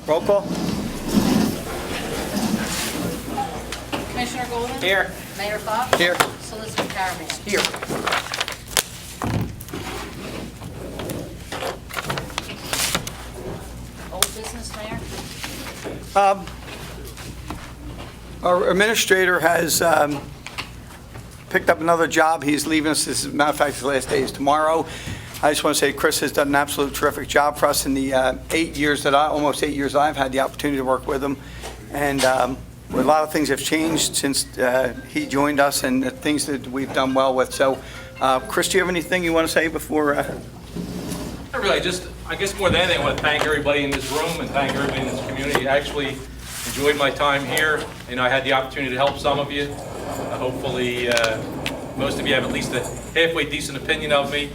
Roll call. Commissioner Golden? Here. Mayor Fox? Here. Solicitor Caravan? Here. Old business, Mayor? Our administrator has picked up another job. He's leaving us, as a matter of fact, his last day is tomorrow. I just want to say Chris has done an absolute terrific job for us in the almost 8 years I've had the opportunity to work with him. And a lot of things have changed since he joined us and the things that we've done well with. So, Chris, do you have anything you want to say before? Not really. I guess more than anything, I want to thank everybody in this room and thank everybody in this community. I actually enjoyed my time here. I had the opportunity to help some of you. Hopefully, most of you have at least a halfway decent opinion of me.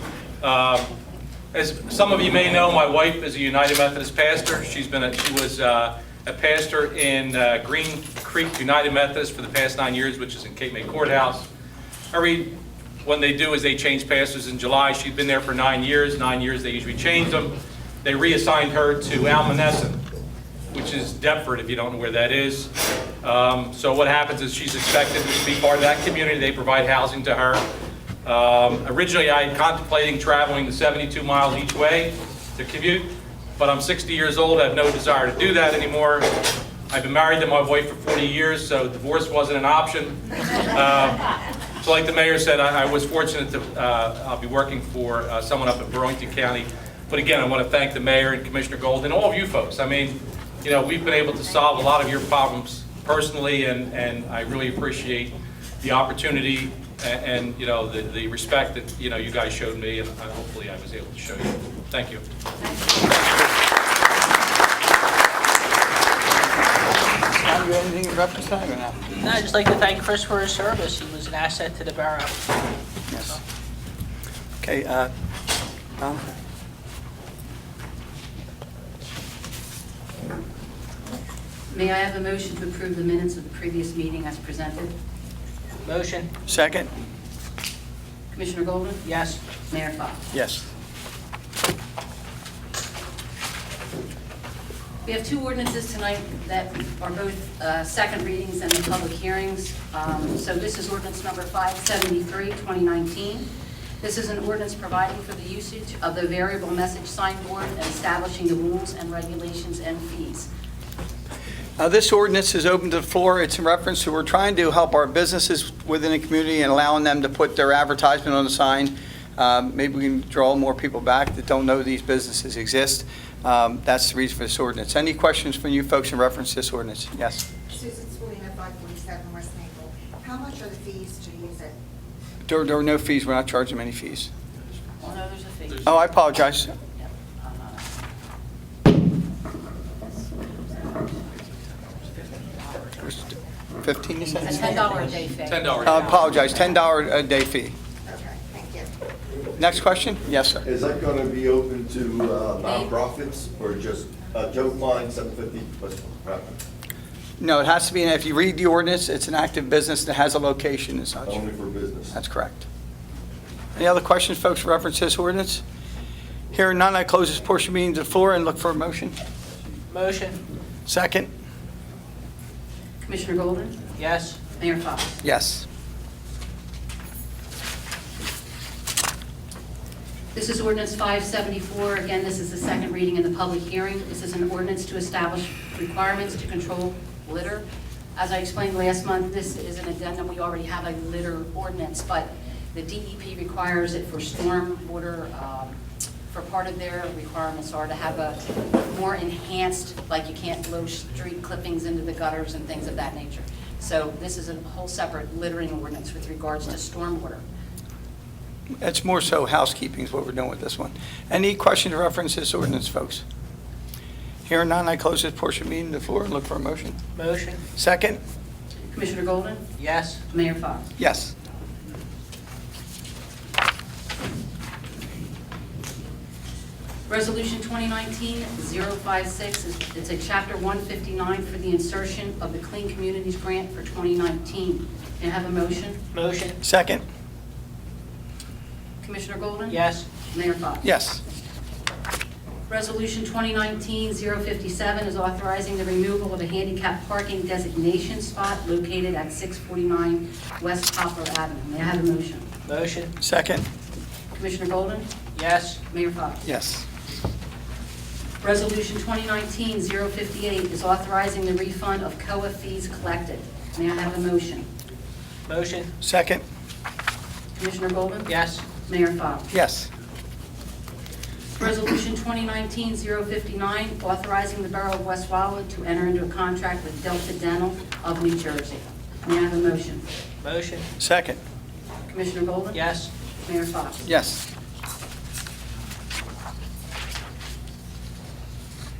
As some of you may know, my wife is a United Methodist pastor. She was a pastor in Green Creek United Methodist for the past 9 years, which is in Cape May Courthouse. What they do is they change pastors in July. She'd been there for 9 years. 9 years, they usually change them. They reassigned her to Almanesson, which is Deptford, if you don't know where that is. So what happens is she's expected to be part of that community. They provide housing to her. Originally, I had contemplating traveling the 72 miles each way to commute, but I'm 60 years old. I have no desire to do that anymore. I've been married to my wife for 40 years, so divorce wasn't an option. So like the mayor said, I was fortunate to I'll be working for someone up in Burlington County. But again, I want to thank the mayor and Commissioner Gold and all of you folks. I mean, we've been able to solve a lot of your problems personally, and I really appreciate the opportunity and the respect that you guys showed me, and hopefully I was able to show you. Thank you. Scott, you have anything in reference to that or not? No, I'd just like to thank Chris for his service. He was an asset to the borough. Yes. Okay, Tom? May I have a motion to approve the minutes of the previous meeting as presented? Motion? Second? Commissioner Golden? Yes. Mayor Fox? Yes. We have two ordinances tonight that are both second readings and the public hearings. So this is ordinance number 573, 2019. This is an ordinance providing for the usage of the variable message signboard and establishing the rules and regulations and fees. This ordinance is open to the floor. It's in reference to we're trying to help our businesses within the community and allowing them to put their advertisement on the sign. Maybe we can draw more people back that don't know these businesses exist. That's the reason for this ordinance. Any questions from you folks in reference to this ordinance? Yes. Susan Swilling at 547 West Maple. How much are the fees to use it? There are no fees. We're not charging them any fees. Oh, no, there's a fee. Oh, I apologize. Yep. 15, you A said? $10 a day fee. $10. I apologize. $10 a day fee. Okay, thank you. Next question? Yes, sir. Is that going to be open to nonprofits or just Joe Klein, 750 West Rapid? No, it has to be, if you read the ordinance, it's an active business that has a location and such. Only for business? That's correct. Any other questions, folks, in reference to this ordinance? Hearing none, I close this portion of the meeting to the floor and look for a motion. Motion? Second? Commissioner Golden? Yes. Mayor Fox? Yes. This is ordinance 574. Again, this is the second reading in the public hearing. This is an ordinance to establish requirements to control litter. As I explained last month, this is an addendum. We already have a litter ordinance, but the DEP requires it for storm water. For part of their requirements are to have a more enhanced, like you can't blow street clippings into the gutters and things of that nature. So this is a whole separate littering ordinance with regards to stormwater. It's more so housekeeping is what we're doing with this one. Any questions or reference to this ordinance, folks? Hearing none, I close this portion of the meeting to the floor and look for a motion. Motion? Second? Commissioner Golden? Yes. Mayor Fox? Yes. Resolution 2019-056, it's a Chapter 159 for the insertion of the Clean Communities Grant for 2019. May I have a motion? Motion? Second? Commissioner Golden? Yes. Mayor Fox? Yes. Resolution 2019-057 is authorizing the removal of a handicap parking designation spot located at 649 West Poplar Avenue. May I have a motion? Motion. Second. Commissioner Golden? Yes. Mayor Fox? Yes. Resolution 2019-058 is authorizing the refund of COA fees collected. May I have a motion? Motion. Second. Commissioner Golden? Yes. Mayor Fox? Yes. Resolution 2019-059, authorizing the Borough of West Wildwood to enter into a contract with Delta Dental of New Jersey. May I have a motion? Motion. Second. Commissioner Golden? Yes. Mayor Fox? Yes.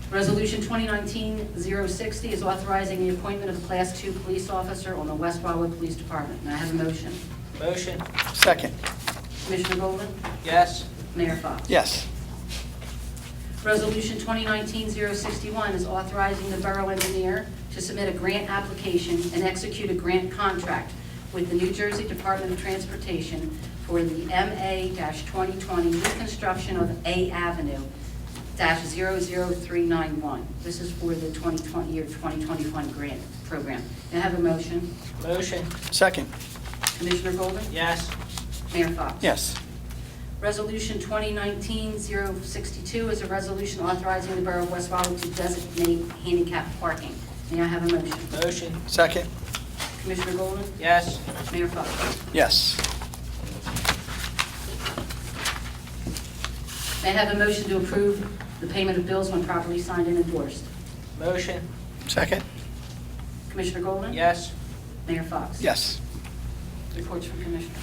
Resolution 2019-060 is authorizing the appointment of a Class 2 police officer on the West Wildwood Police Department. May I have a motion? Motion. Second. Commissioner Golden? Yes. Mayor Fox? Yes. Resolution 2019-061 is authorizing the borough engineer to submit a grant application and execute a grant contract with the New Jersey Department of Transportation for the MA-2020 reconstruction of A Avenue -00391. This is for the 2021 grant program. May I have a motion? Motion. Second. Commissioner Golden? Yes. Mayor Fox? Yes. Resolution 2019-062 is a resolution authorizing the Borough of West Wildwood to designate handicap parking. May I have a motion? Motion. Second. Commissioner Golden? Yes. Mayor Fox? Yes. May I have a motion to approve the payment of bills when properly signed and endorsed? Motion. Second. Commissioner Golden? Yes. Mayor Fox? Yes. Reports from commissioners.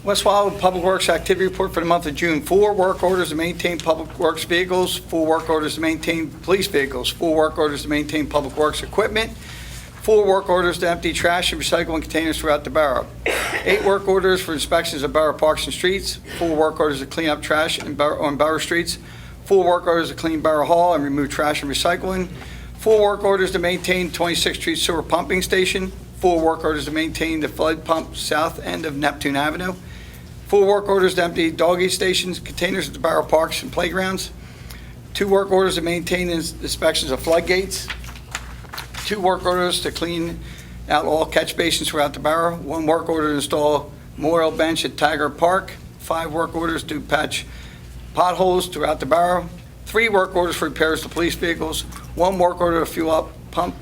West Wildwood Public Works Activity Report for the month of June. 4 work orders to maintain public works vehicles, 4 work orders to maintain police vehicles, 4 work orders to maintain public works equipment, 4 work orders to empty trash and recycling containers throughout the borough, 8 work orders for inspections of borough parks and streets, 4 work orders to clean up trash on borough streets, 4 work orders to clean Borough Hall and remove trash and recycling, 4 work orders to maintain 26th Street Sewer Pumping Station, 4 work orders to maintain the flood pump south end of Neptune Avenue, 4 work orders to empty doggy stations, containers at the borough parks and playgrounds, 2 work orders to maintain inspections of floodgates, 2 work orders to clean out all catch basins throughout the borough, 1 work order to install memorial bench at Taggart Park, 5 work orders to patch potholes throughout the borough, 3 work orders for repairs to police vehicles, 1 work order to fuel pump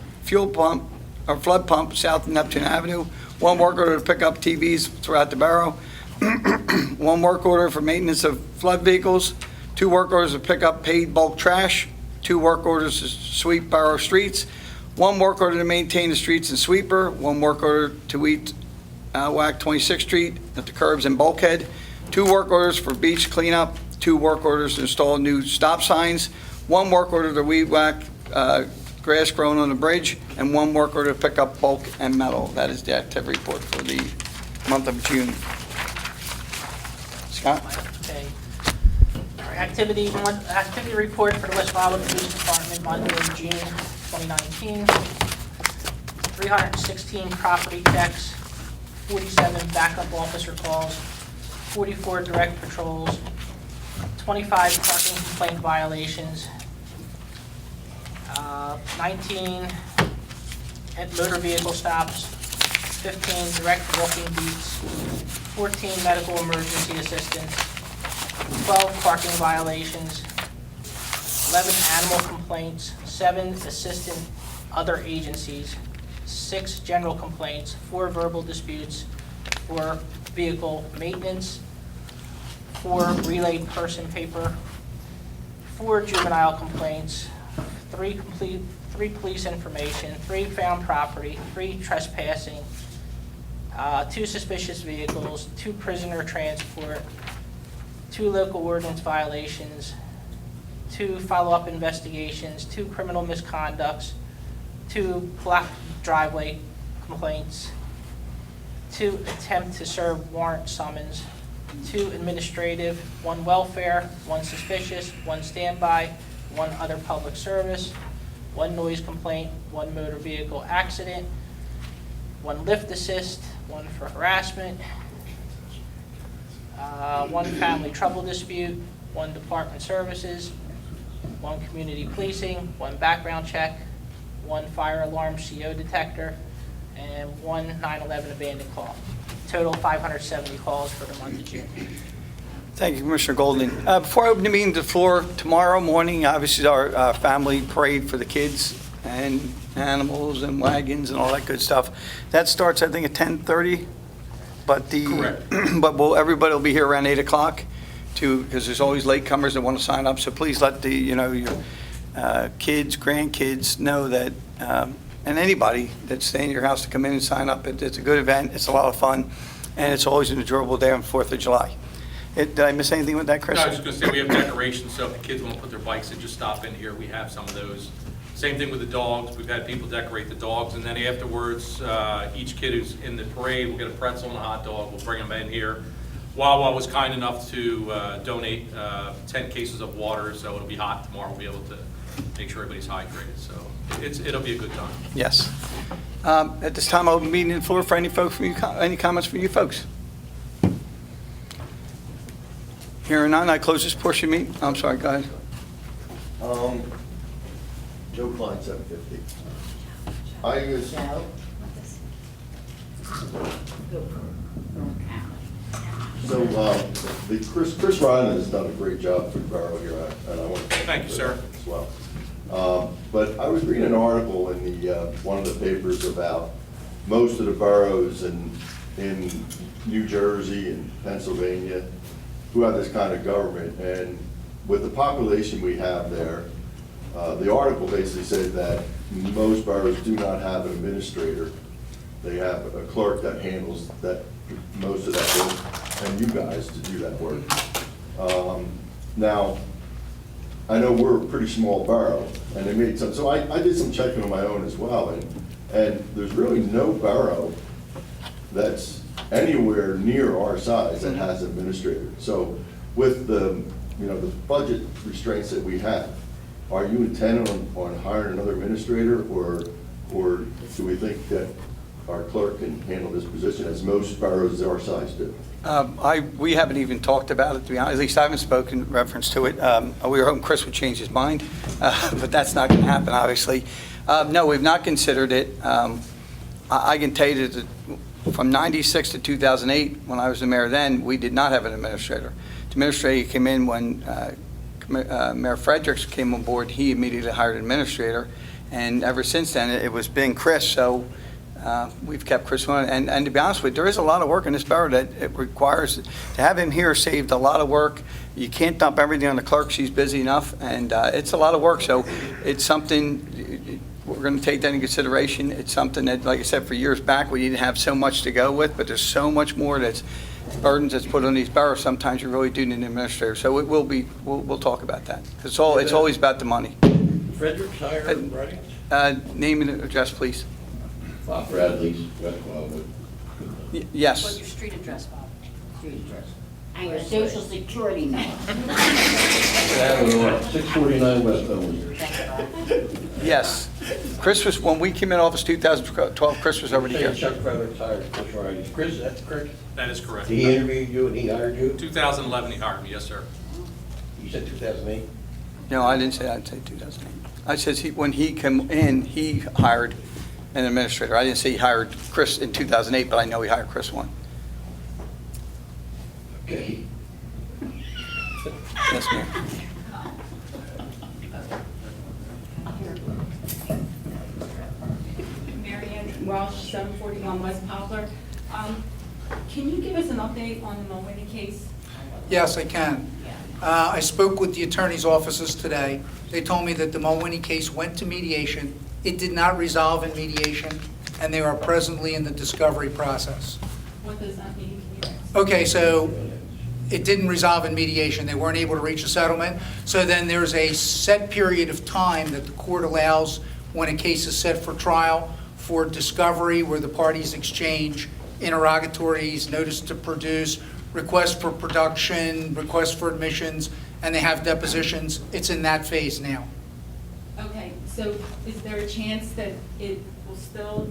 or flood pump south of Neptune Avenue, 1 work order to pick up TVs throughout the borough, 1 work order for maintenance of flood vehicles, 2 work orders to pick up paid bulk trash, 2 work orders to sweep borough streets, 1 work order to maintain the streets and sweeper, 1 work order to whack 26th Street at the curbs and bulkhead, 2 work orders for beach cleanup, 2 work orders to install new stop signs, 1 work order to weed whack grass grown on the bridge, and 1 work order to pick up bulk and metal. That is the activity report for the month of June. Scott? Okay. All right, activity report for the West Wildwood Police Department, month of June 2019. 316 property checks, 47 backup officer calls, 44 direct patrols, 25 parking complaint violations, 19 motor vehicle stops, 15 direct walking beats, 14 medical emergency assistance, 12 parking violations, 11 animal complaints, 7 assistant other agencies, 6 general complaints, 4 verbal disputes, 4 vehicle maintenance, 4 relayed person paper, 4 juvenile complaints, 3 police information, 3 found property, 3 trespassing, 2 suspicious vehicles, 2 prisoner transport, 2 local ordinance violations, 2 follow-up investigations, 2 criminal misconducts, 2 blocked driveway complaints, 2 attempt to serve warrant summons, 2 administrative, 1 welfare, 1 suspicious, 1 standby, 1 other public service, 1 noise complaint, 1 motor vehicle accident, 1 lift assist, 1 for harassment, 1 family trouble dispute, 1 department services, 1 community policing, 1 background check, 1 fire alarm CO detector, and 1 911 abandoned call. Total 570 calls for the month of June. Thank you, Commissioner Golding. Before I open the meeting to the floor, tomorrow morning, obviously, is our family parade for the kids and animals and wagons and all that good stuff. That starts, I think, at 10:30, but Correct. but everybody will be here around 8 o'clock because there's always latecomers that want to sign up, so please let your kids, grandkids know that, and anybody that's staying in your house to come in and sign up. It's a good event, it's a lot of fun, and it's always an enjoyable day on 4th of July. Did I miss anything with that, Chris? No, I was just going to say, we have decorations, so if the kids want to put their bikes in, just stop in here. We have some of those. Same thing with the dogs. We've had people decorate the dogs, and then afterwards, each kid who's in the parade will get a pretzel and a hot dog. We'll bring them in here. Wawa was kind enough to donate 10 cases of water, so it'll be hot tomorrow. We'll be able to make sure everybody's hydrated, so it'll be a good time. Yes. At this time, I'll open the meeting to the floor for any comments from you folks. Hearing none, I close this portion of the meeting. I'm sorry, go ahead. Joe Klein, 750. I was, so, the Chris Ryan has done a great job for the borough here, and I want to Thank you, for sir. that as well. But I was reading an article in one of the papers about most of the boroughs in New Jersey and Pennsylvania who have this kind of government, and with the population we have there, the article basically said that most boroughs do not have an administrator. They have a clerk that handles most of that work, and you guys to do that work. Now, I know we're a pretty small borough, and they made some, so I did some checking on my own as well, and there's really no borough that's anywhere near our size that has an administrator. So with the budget restraints that we have, are you intent on hiring another administrator, or do we think that our clerk can handle this position, as most boroughs our size do? We haven't even talked about it, to be honest. At least I haven't spoken in reference to it. We were hoping Chris would change his mind, but that's not going to happen, obviously. No, we've not considered it. I can tell you that from 96 to 2008, when I was the mayor then, we did not have an administrator. The administrator came in when Mayor Fredericks came on board. He immediately hired an administrator, and ever since then, it was been Chris. So we've kept Chris on. And to be honest with you, there is a lot of work in this borough that it requires. To have him here saved a lot of work. You can't dump everything on the clerk. She's busy enough, and it's a lot of work. So it's something we're going to take that into consideration. It's something that, like I said, for years back, we didn't have so much to go with, but there's so much more that's burdens that's put on these boroughs. Sometimes you really do need an administrator. So it will be. We'll talk about that. It's always about the money. Fredericks hired Bryant? Name and address, please. Bob Bradley's, West Wildwood. What's Yes. your street address, Bob? Street address. And your social security number. 649 West Wildwood. Yes. Chris was, when we came in office 2012, Chris was already here. Chuck Fredericks hired Chris Ryan. Chris, that's correct? That is correct. He interviewed you and he hired you? 2011, he hired me, yes, sir. You said 2008? No, I didn't say, I'd say 2008. I said when he came in, he hired an administrator. I didn't say he hired Chris in 2008, but I know he hired Chris one. Okay. Yes, ma'am. Mary Ann Welsh, 741 West Poplar. Can you give us an update on the Mulwiney case? Yes, I can. I spoke with the attorney's offices today. They told me that the Mulwiney case went to mediation. It did not resolve in mediation, and they are presently in the discovery process. What does that mean? Can you explain? Okay, so it didn't resolve in mediation. They weren't able to reach a settlement. So then there's a set period of time that the court allows when a case is set for trial for discovery, where the parties exchange interrogatories, notice to produce, request for production, request for admissions, and they have depositions. It's in that phase now. Okay, so is there a chance that it will still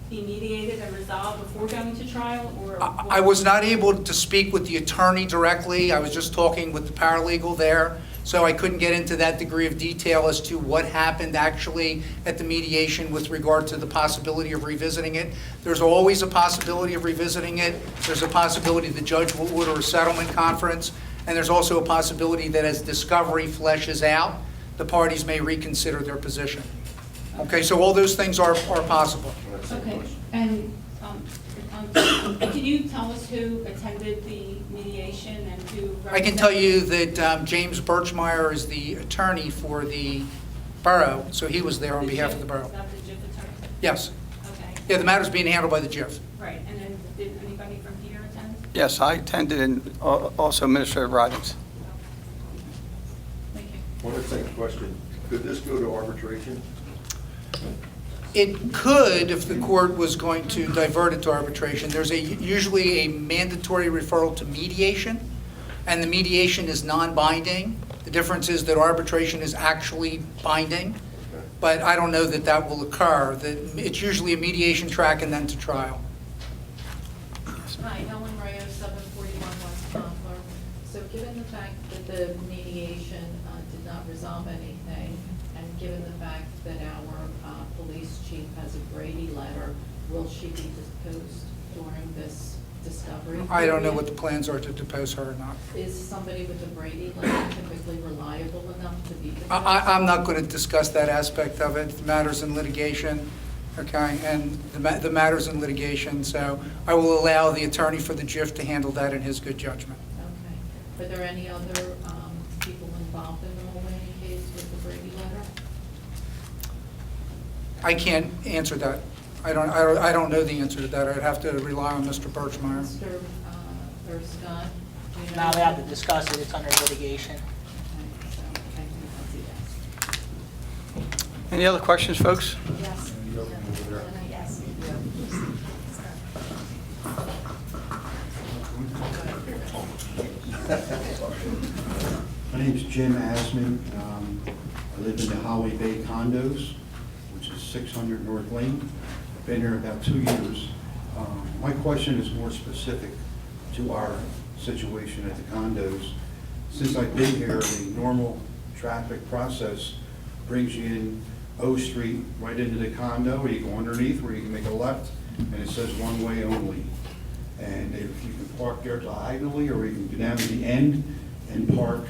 be mediated and resolved before going to trial, or? I was not able to speak with the attorney directly. I was just talking with the paralegal there, so I couldn't get into that degree of detail as to what happened actually at the mediation with regard to the possibility of revisiting it. There's always a possibility of revisiting it. There's a possibility the judge will order a settlement conference, and there's also a possibility that as discovery fleshes out, the parties may reconsider their position. Okay, so all those things are possible. Okay, and can you tell us who attended the mediation and who? I can tell you that James Birchmeyer is the attorney for the borough, so he was there on behalf of the borough. Is that the JIF attorney? Yes. Okay, Yeah, the matter's being handled by the JIF. right, and then did anybody from here attend? Yes, I attended and also Administrative Ridings. Thank you. One second question. Could this go to arbitration? It could if the court was going to divert it to arbitration. There's usually a mandatory referral to mediation, and the mediation is non-binding. The difference is that arbitration is actually binding, but I don't know that that will occur. It's usually a mediation track and then to trial. Hi, Ellen Rayo, 741 West Poplar. So given the fact that the mediation did not resolve anything, and given the fact that our police chief has a Brady letter, will she be deposed during this discovery? I don't know what the period? plans are to depose her or not. Is somebody with a Brady letter typically reliable enough to be deposed? I'm not going to discuss that aspect of it. The matter's in litigation, okay, and the matter's in litigation, so I will allow the attorney for the JIF to handle that in his good judgment. Okay. Are there any other people involved in the Mulvaney case with the Brady letter? I can't answer that. I don't know the answer to that. I'd have to rely on Mr. Birchmeyer. Mr. or Scott? do you know? Not allowed to discuss it, it's under litigation. Okay, so I can see that. Any other questions, folks? Yes. Yes. My name's Jim Asman. I live in the Holly Bay condos, which is 600 North Lane. Been here about 2 years. My question is more specific to our situation at the condos. Since I've been here, the normal traffic process brings you in O Street right into the condo, or you go underneath where you can make a left, and it says one way only. And if you can park there diagonally, or you can go down to the end and park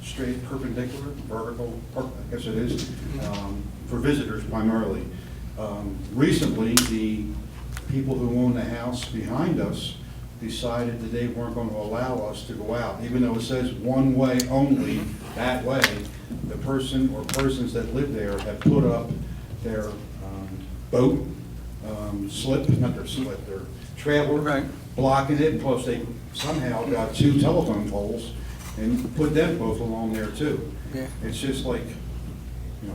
straight perpendicular, vertical, I guess it is, for visitors primarily. Recently, the people who own the house behind us decided that they weren't going to allow us to go out, even though it says one way only, that way. The person or persons that live there have put up their boat slip, not their slip, their trailer, Right. blocking it, plus they somehow got 2 telephone poles and put them both along there too. Yeah. It's just like,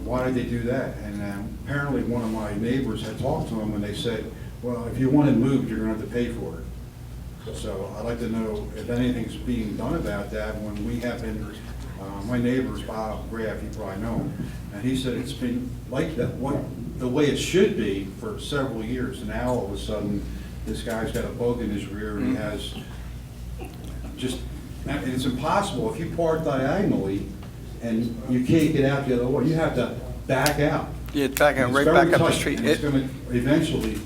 why did they do that? And apparently one of my neighbors had talked to them and they said, well, if you want it moved, you're gonna have to pay for it. So I'd like to know if anything's being done about that when we have been, my neighbor's Bob Graff, you probably know him, and he said it's been like that, the way it should be for several years. And now all of a sudden, this guy's got a bug in his rear and he has just, and it's impossible. If you park diagonally and you can't get out the other way, you have to back out. Yeah, it's back, It's right very back up the tight, street. and it's going to eventually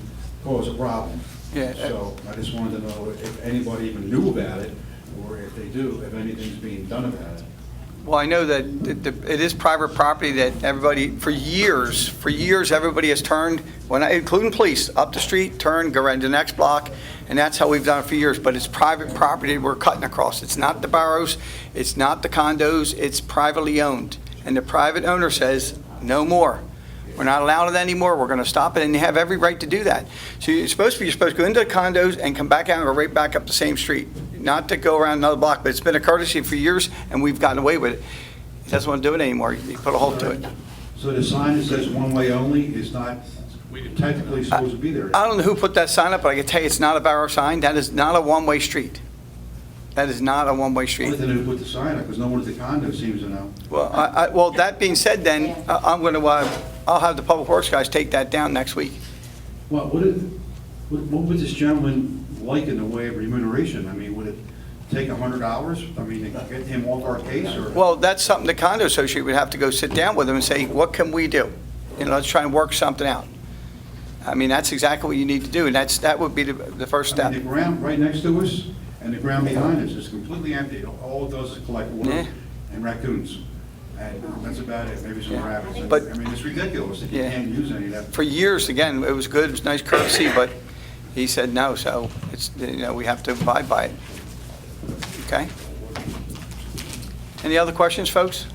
cause a problem. Yeah. So I just wanted to know if anybody even knew about it, or if they do, if anything's being done about it. Well, I know that it is private property that everybody, for years, everybody has turned, including police, up the street, turn, go around the next block, and that's how we've done it for years. But it's private property we're cutting across. It's not the boroughs, it's not the condos, it's privately owned. And the private owner says, no more. We're not allowed it anymore, we're going to stop it, and you have every right to do that. So you're supposed to go into the condos and come back out and go right back up the same street. Not to go around another block, but it's been a courtesy for years, and we've gotten away with it. He doesn't want to do it anymore, you put a halt to it. So the sign that says one way only is not technically supposed to be there? I don't know who put that sign up, but I can tell you it's not a borough sign. That is not a one-way street. That is not a one-way I street. don't know who put the sign up, because no one at the condo seems to know. Well, well, that being said then, I'm going to, I'll have the Public Works guys take that down next week. Well, what would this gentleman like in the way of remuneration? I mean, would it take $100? I mean, to get him off our case, or? Well, that's something the condo associate would have to go sit down with him and say, what can we do? Let's try and work something out. I mean, that's exactly what you need to do, and that would be the first I step. mean, the ground right next to us and the ground behind us is completely empty. All it does is collect water Yeah. and raccoons. And that's about it, maybe some Yeah. rabbits. But- I mean, it's ridiculous that you Yeah. can't use any of that. For years, again, it was good, it was nice courtesy, but he said no, so it's, we have to abide by it. Okay? Any other questions, folks?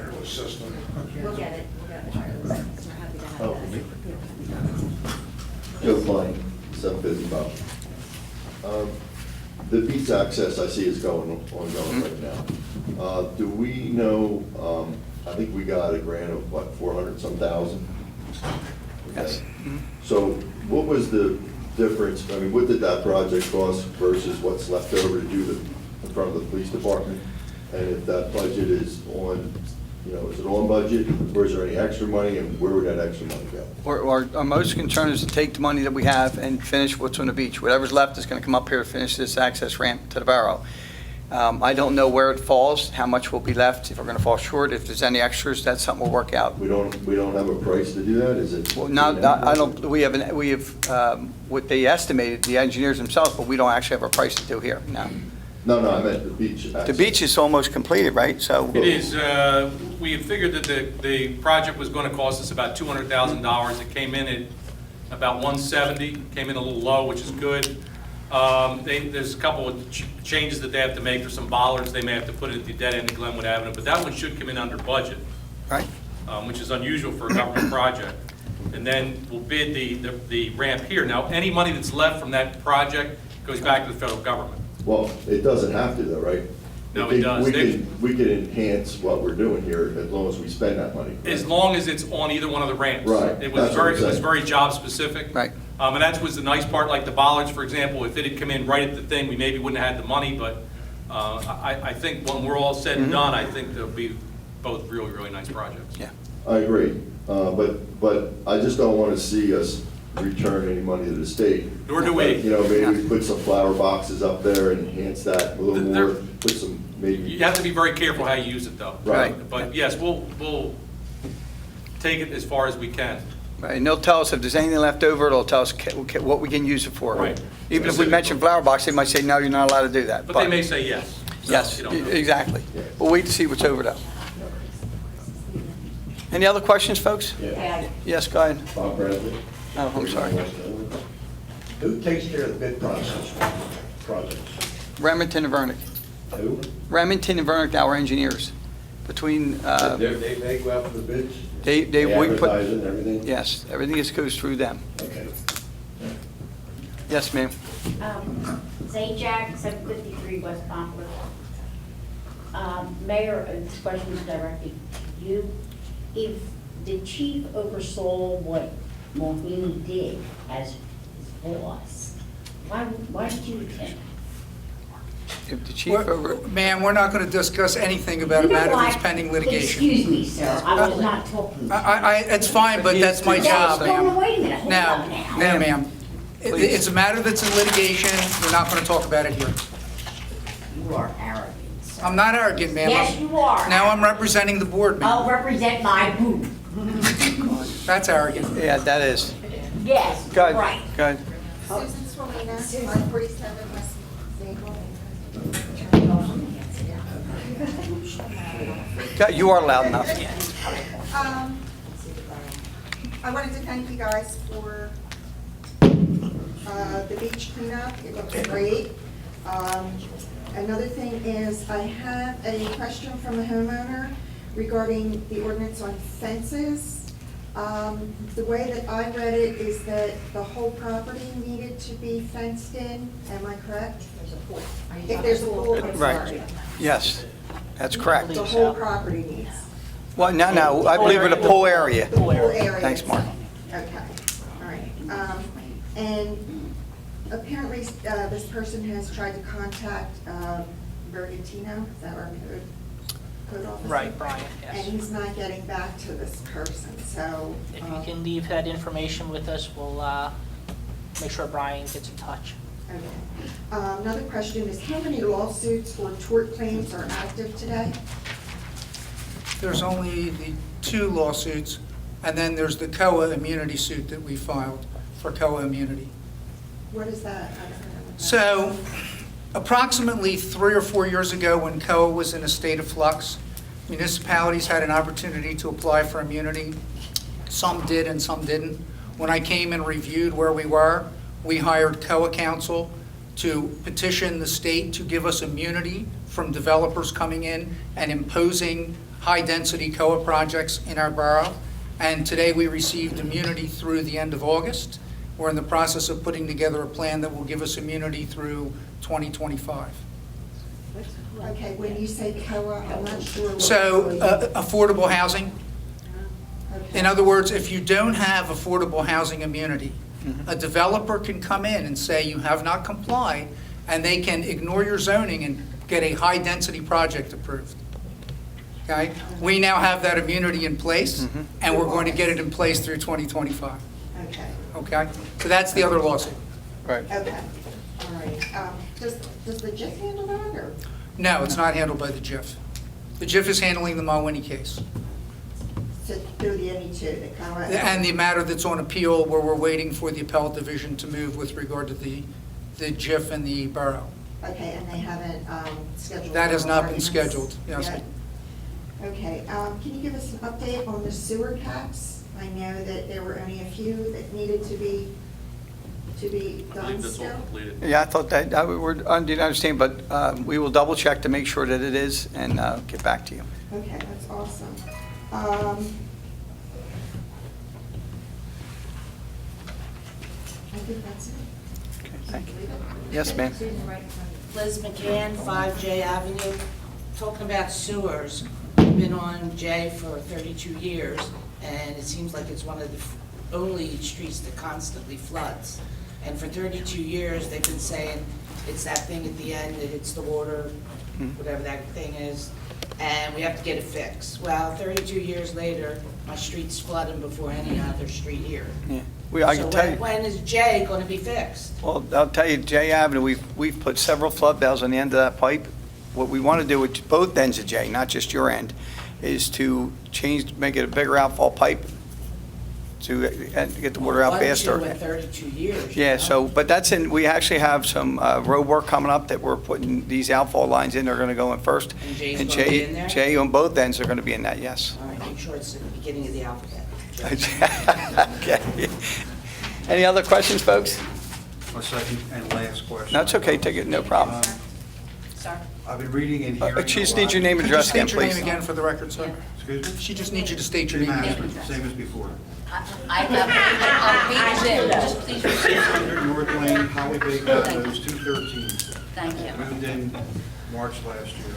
We'll get it, we'll get it. We're happy to Oh, have for me? that. Joe Klein, 750 Bob. The Beats access I see is ongoing right now. Do we know, I think we got a grant of, what, 400-some thousand? Yes. Okay. So what was the difference, I mean, what did that project cost versus what's left over to do in front of the police department? And if that budget is on, is it on budget, or is there any extra money, and where would that extra money go? Our most concern is to take the money that we have and finish what's on the beach. Whatever's left is going to come up here to finish this access ramp to the borough. I don't know where it falls, how much will be left, if we're going to fall short, if there's any extras, that's something we'll work out. We don't have a price to do that, is it? Well, I don't, we have what they estimated, the engineers themselves, but we don't actually have a price to do here, no. No, I meant the beach. The beach is almost completed, right? So. It is, we had figured that the project was going to cost us about $200,000. It came in at about 170, came in a little low, which is good. There's a couple of changes that they have to make for some bollards. They may have to put it at the dead end of Glenwood Avenue, but that one should come in under budget, Right. which is unusual for a government project. And then we'll bid the ramp here. Now, any money that's left from that project goes back to the federal government. Well, it doesn't have to though, right? No, it does. We can enhance what we're doing here as long as we spend that money. As long as it's on either one of the ramps. Right, It was that's what I'm very, saying. job specific. Right. And that was the nice part, like the bollards, for example, if it had come in right at the thing, we maybe wouldn't have had the money, but I think when we're all said and done, I think they'll be both really, really nice projects. Yeah. I agree, but I just don't want to see us return any money to the state. Nor do we. Maybe put some flower boxes up there and enhance that a little more, put some, maybe. You have to be very careful how you use it, though. Right. But yes, we'll take it as far as we can. Right, and they'll tell us if there's anything left over, it'll tell us what we can use it for. Right. Even if we mention flower box, they might say, no, you're not allowed to do that. But they may say yes. So Yes, you don't know. exactly. We'll wait to see what's over there. Any other questions, folks? Yeah. Yes, go ahead. Bob Bradley. Oh, I'm sorry. Who takes care of the bid process for projects? Remington and Vernick. Who? Remington and Vernick, our engineers. Between, They go out for the bids? we put, advertise it and everything? yes, everything goes through them. Okay. Yes, ma'am. Zajac, 753 West Poplar. Mayor, this question is directed to you. If the chief oversaw what Mohini did as his boss, why did you attend? If the chief over, Ma'am, we're not going to discuss anything about a You know matter that's what? pending litigation. Excuse me, sir, I was not talking. It's fine, but that's my job, No, no, ma'am. wait a minute, hold Now, on now. now, ma'am, it's a matter that's in litigation, we're not going to talk about it here. You are arrogant, sir. I'm not arrogant, ma'am. Yes, you are. Now I'm representing the board, I'll ma'am. represent my booth. That's arrogant. yeah, that is. Yes, Go ahead. right. Go ahead. Susan Swalina, 547 West Maple. You are loud enough. I wanted to thank you guys for the beach cleanup. It looks great. Another thing is, I have a question from a homeowner regarding the ordinance on fences. The way that I read it is that the whole property needed to be fenced in. Am I correct? If there's a pool, I'm Right. sorry. Yes, that's correct. The whole property needs. Well, no, I believe in the pool area. The pool area. Thanks, Mark. Okay, all right. And apparently, this person has tried to contact Bergantino, is that our code? code officer? Right, Brian, And yes. he's not getting back to this person, so. If you can leave that information with us, we'll make sure Brian gets in touch. Okay. Another question is, how many lawsuits or tort claims are active today? There's only the 2 lawsuits, and then there's the COA immunity suit that we filed for COA immunity. What is that? I don't know what that is. So approximately 3 or 4 years ago, when COA was in a state of flux, municipalities had an opportunity to apply for immunity. Some did and some didn't. When I came and reviewed where we were, we hired COA counsel to petition the state to give us immunity from developers coming in and imposing high-density COA projects in our borough. And today we received immunity through the end of August. We're in the process of putting together a plan that will give us immunity through 2025. Okay, when you say COA, I'm not sure. what So really- affordable housing, Okay. in other words, if you don't have affordable housing immunity, a developer can come in and say you have not complied, and they can ignore your zoning and get a high-density project approved. Okay? We now have that immunity in place, and we're going to get it in place through 2025. Okay, Okay? So that's the other lawsuit. Right. okay, all right. Does the JIF handle that, or? No, it's not handled by the JIF. The JIF is handling the Mawinnie case. So through the NE2, the COA? And the matter that's on appeal, where we're waiting for the appellate division to move with regard to the JIF and the borough. Okay, and they haven't scheduled? That has not been arguments scheduled, yes. yet? Okay, can you give us an update on the sewer caps? I know that there were only a few that needed to be done still. Yeah, I thought that, I didn't understand, but we will double check to make sure that it is and get back to you. Okay, that's awesome. I think that's it. Okay, thank you. Yes, ma'am. Liz McCann, 5J Avenue. Talking about sewers, I've been on J for 32 years, and it seems like it's one of the only streets that constantly floods. And for 32 years, they've been saying it's that thing at the end that hits the water, whatever that thing is, and we have to get it fixed. Well, 32 years later, my street's flooding before any other street here. Yeah. I can tell you. So when is J going to be fixed? Well, I'll tell you, J Avenue, we've put several flood valves on the end of that pipe. What we want to do with both ends of J, not just your end, is to make it a bigger outfall pipe to get the water out faster. Flooded you in 32 years. Yeah, you know? so, but that's we actually have some road work coming up that we're putting these outfall lines in. They're going to go in first. And J's And gonna be in there? J on both ends are going to be in that, yes. All right, make sure it's at the beginning of the alphabet. Okay. Any other questions, folks? A second and last question. No, it's okay, take it, no problem. Sorry. I've been reading and hearing a lot. She just needs your name and Could you address again, state your name please. again for the record, sir? Excuse me? She just needs you to state your Jim name. Asman, same as before. I have, Jim, just please repeat. 600 North Lane, Holly Bay Condos, 213. Thank you. Moved in March last year.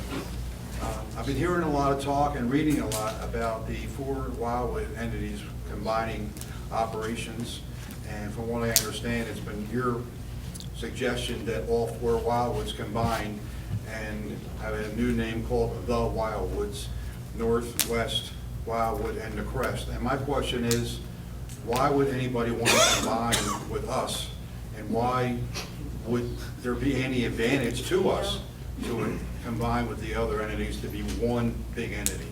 I've been hearing a lot of talk and reading a lot about the 4 Wildwood entities combining operations. And from what I understand, it's been your suggestion that all 4 Wildwoods combine and have a new name called the Wildwoods, Northwest Wildwood and the Crest. And my question is, why would anybody want to combine with us? And why would there be any advantage to us to combine with the other entities to be one big entity?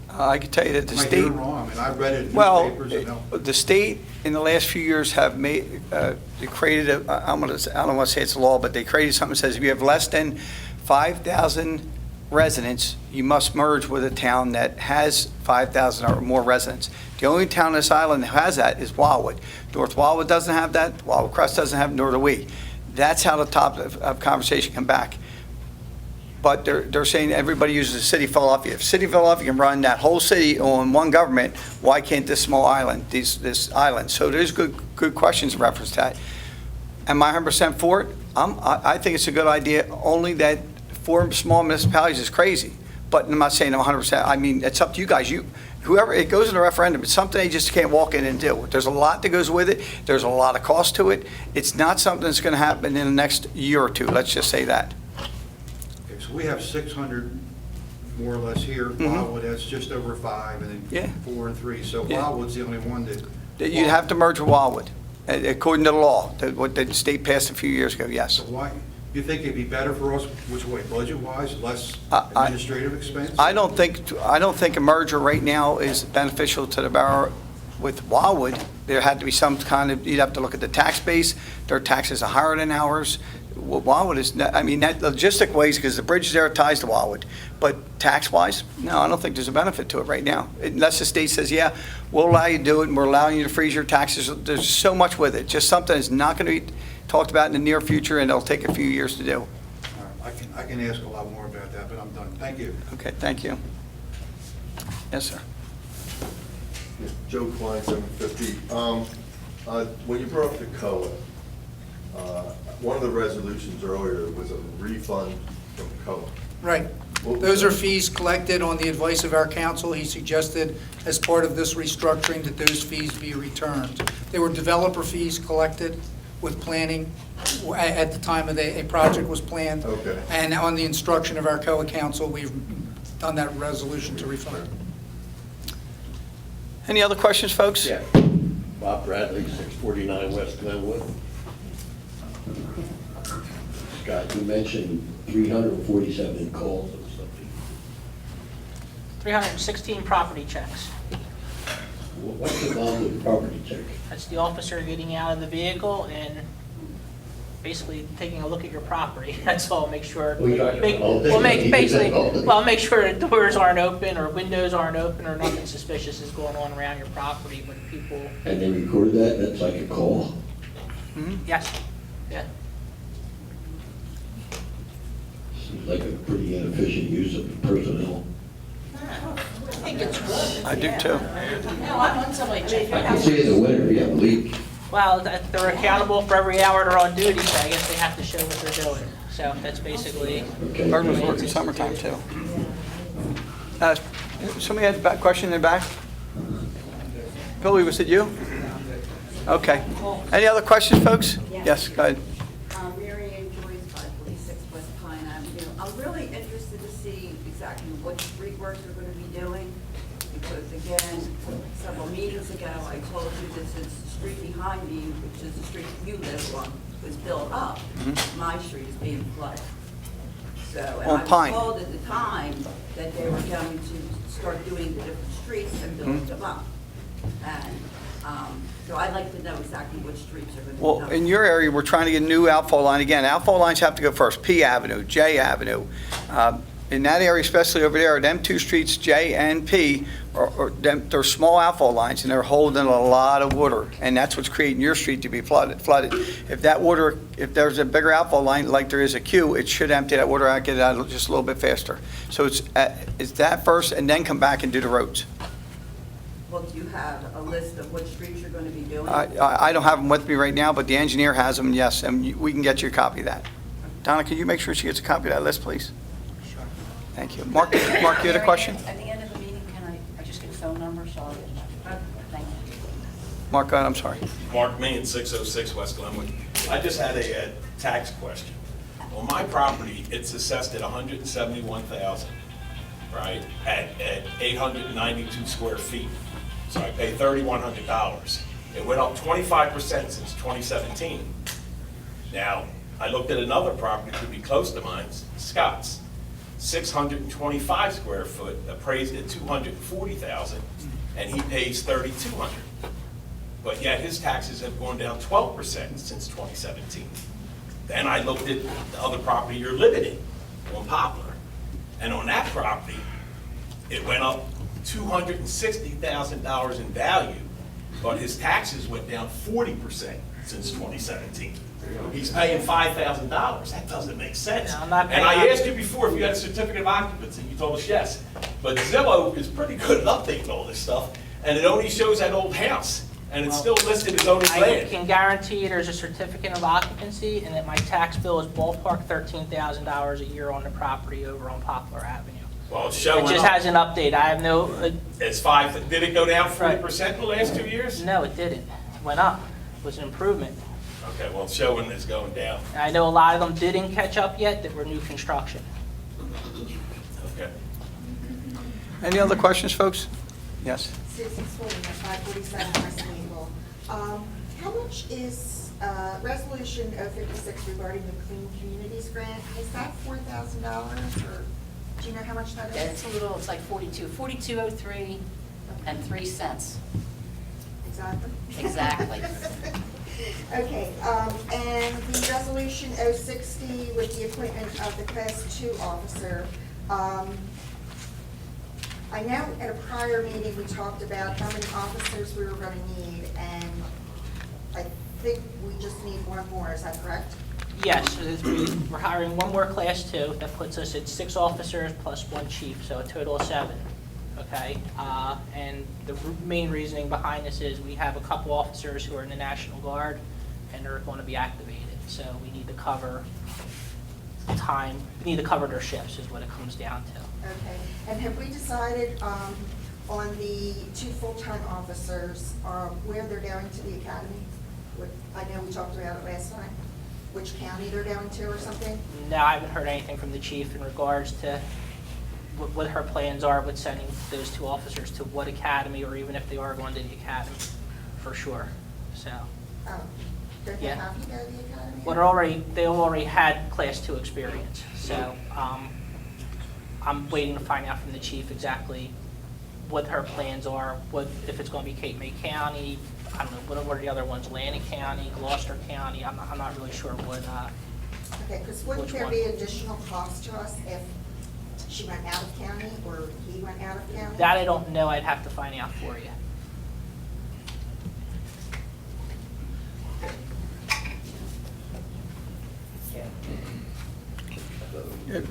I can tell you that the Am I state. hearing wrong? I mean, I've read it in Well, newspapers and no. the state in the last few years have made, they created, I don't want to say it's a law, but they created something that says if you have less than 5,000 residents, you must merge with a town that has 5,000 or more residents. The only town on this island that has that is Wildwood. North Wildwood doesn't have that, Wildwood Crest doesn't have it, nor do we. That's how the top of conversation come back. But they're saying everybody uses the city of Philadelphia. If city of Philadelphia can run that whole city on one government, why can't this small island, this island? So there's good questions in reference to that. Am I 100% for it? I think it's a good idea, only that 4 small municipalities is crazy. But I'm not saying I'm 100%. I mean, it's up to you guys. Whoever, it goes in a referendum. It's something they just can't walk in and do. There's a lot that goes with it. There's a lot of cost to it. It's not something that's going to happen in the next year or two. Let's just say that. Okay, so we have 600 more or less here. Wildwood has just over 5, and Yeah. then 4 and 3. So Yeah. Wildwood's the only one that. That you'd have to merge with Wildwood, according to the law, what the state passed a few years ago, yes. So why, you think it'd be better for us, which way, budget-wise, less I- administrative expense? I don't think a merger right now is beneficial to the borough with Wildwood. There had to be some kind of, you'd have to look at the tax base, their taxes are higher than ours. Wildwood is, I mean, that logistic ways, because the bridge there ties to Wildwood, but tax-wise, no, I don't think there's a benefit to it right now. Unless the state says, yeah, we'll allow you to do it, and we're allowing you to freeze your taxes, there's so much with it, just something that's not going to be talked about in the near future, and it'll take a few years to do. All right, I can ask a lot more about that, but I'm done. Thank you. Okay, thank you. Yes, sir. Joe Klein, 750. When you brought up the COA, one of the resolutions earlier was a refund from COA. Right. What was Those are that? fees collected on the advice of our council. He suggested, as part of this restructuring, that those fees be returned. They were developer fees collected with planning at the time of a project was planned. Okay. And on the instruction of our COA council, we've done that resolution to refund. Any other questions, folks? Yeah. Bob Bradley, 649 West Glenwood. Scott, you mentioned 347 calls or something. 316 property checks. What's involved with the property check? That's the officer getting out of the vehicle and basically taking a look at your property. That's all, make sure, Well, you're not- make, oh, well, make, you basically, did that. well, make sure the doors aren't open or windows aren't open or nothing suspicious is going on around your property when people, And they record that, that's like a call? yes, yeah. Seems like a pretty inefficient use of personnel. I think it's good. I do too. No, I want somebody checking. I can see in the winter, you have a leak. Well, they're accountable for every hour they're on duty, so I guess they have to show what they're doing. So that's basically, Okay. Burton was working summertime too. Somebody had a question in the back? Billy, was it you? Okay. Any other questions, folks? Yes, go ahead. Mary Ann Joyce, 546 West Pine Avenue. I'm really interested to see exactly what street work you're going to be doing, because again, several meetings ago, I told you this is the street behind me, which is the street you live on, was built up. My street is being flooded. So, and On I Pine. was told at the time that they were going to start doing the different streets and build them up. And so I'd like to know exactly which streets are going to be Well, done. in your area, we're trying to get a new outfall line. Again, outfall lines have to go first, P Avenue, J Avenue. In that area, especially over there, them two streets, J and P, they're small outfall lines, and they're holding a lot of water, and that's what's creating your street to be flooded. If that water, if there's a bigger outfall line, like there is a Q, it should empty that water out, get it out just a little bit faster. So it's that first, and then come back and do the roads. Well, do you have a list of what streets you're going to be doing? I don't have them with me right now, but the engineer has them, yes, and we can get you a copy of that. Donna, can you make sure she gets a copy of that list, please? Sure. Thank you. Mark, you had a question? At the end of the meeting, can I just get a phone number, so I'll get it? Thank you. Mark, go ahead, I'm sorry. Mark Mean, 606 West Glenwood. I just had a tax question. On my property, it's assessed at $171,000, right, at 892 square feet. So I pay $3,100. It went up 25% since 2017. Now, I looked at another property, could be close to mine, Scott's, 625 square foot, appraised at $240,000, and he pays $3,200. But yet his taxes have gone down 12% since 2017. Then I looked at the other property you're living in, on Poplar, and on that property, it went up $260,000 in value, but his taxes went down 40% since 2017. He's paying $5,000. That doesn't make sense. No, I'm not And I paying- asked you before if you had a certificate of occupancy. You told us yes. But Zillow is pretty good at updating all this stuff, and it only shows that old house, and it's still listed as owner's I land. can guarantee there's a certificate of occupancy and that my tax bill is ballpark $13,000 a year on the property over on Poplar Avenue. Well, it's showing It just up. has an update. I have no, It's five. Did it go down 40% in the last 2 years? no, it didn't. It went up. It was an improvement. Okay, well, it's showing it's going down. And I know a lot of them didn't catch up yet that were new construction. Okay. Any other questions, folks? Yes. Susan Swilling at 547 West Maple. How much is Resolution 056 regarding the Clean Communities Grant? Is that $4,000, or do you know how much that is? It's a little, it's like 4203 and 3 cents. Exactly. Exactly. Okay, and the Resolution 060 with the appointment of the Class 2 officer. I know at a prior meeting, we talked about how many officers we were going to need, and I think we just need one more, is that correct? Yes, we're hiring one more Class 2. That puts us at 6 officers plus 1 chief, so a total of 7. Okay? And the main reasoning behind this is we have a couple officers who are in the National Guard, and they're going to be activated. So we need to cover time, we need to cover their shifts is what it comes down to. Okay, and have we decided on the 2 full-time officers, where they're going to the academy? I know we talked about it last time, which county they're going to or something? No, I haven't heard anything from the chief in regards to what her plans are with sending those 2 officers to what academy, or even if they are going to the academy, for sure, so. Oh, don't they Yeah. have to go to the academy? Well, they already had Class 2 experience, so I'm waiting to find out from the chief exactly what her plans are, if it's going to be Cape May County, I don't know, what are the other ones, Atlantic County, Gloucester County, I'm not really sure what. Okay, because wouldn't Which there one? be additional cost to us if she went out of county or he went out of county? That I don't know, I'd have to find out for you.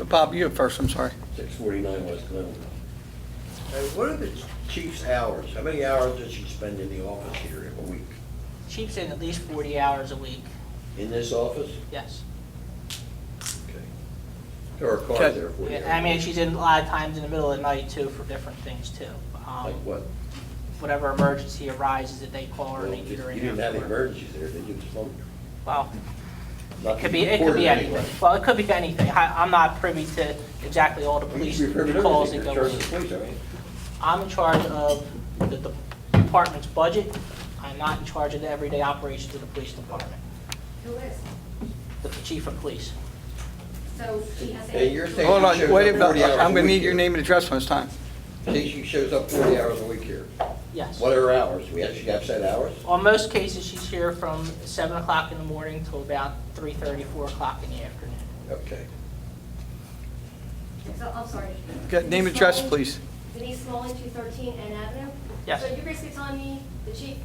Bob, you first, I'm sorry. 649 West Glenwood. What are the chief's hours? How many hours does she spend in the office here a week? Chief's in at least 40 hours a week, In this office? yes. Okay. There are cars Okay. there for you. I mean, she's in a lot of times in the middle of the night too for different things too. Like what? Whatever emergency arises that they call her Well, and they you get her in didn't there have for. emergencies there, did you? Just one? Well, Not it could be reported anything. anyway. Well, it could be anything. I'm not privy to exactly all the You police should be privy to calls that everything. go You're in in. charge of the police, I mean. I'm in charge of the department's budget. I'm not in charge of the everyday operations of the police department. Who is? The chief of police. So she has Hey, you're saying Hold she on, shows wait a up minute, 40 hours I'm a going to week need your here. name and address one time. See, she shows up 40 hours a week here. Yes. What are her hours? She have set hours? On most cases, she's here from 7 o'clock in the morning till about 3:30, 4 o'clock in the afternoon. Okay. So, I'm sorry. Okay, name and address, please. Denise Smalley, 213 N Avenue. Yes. So you're basically telling me the chief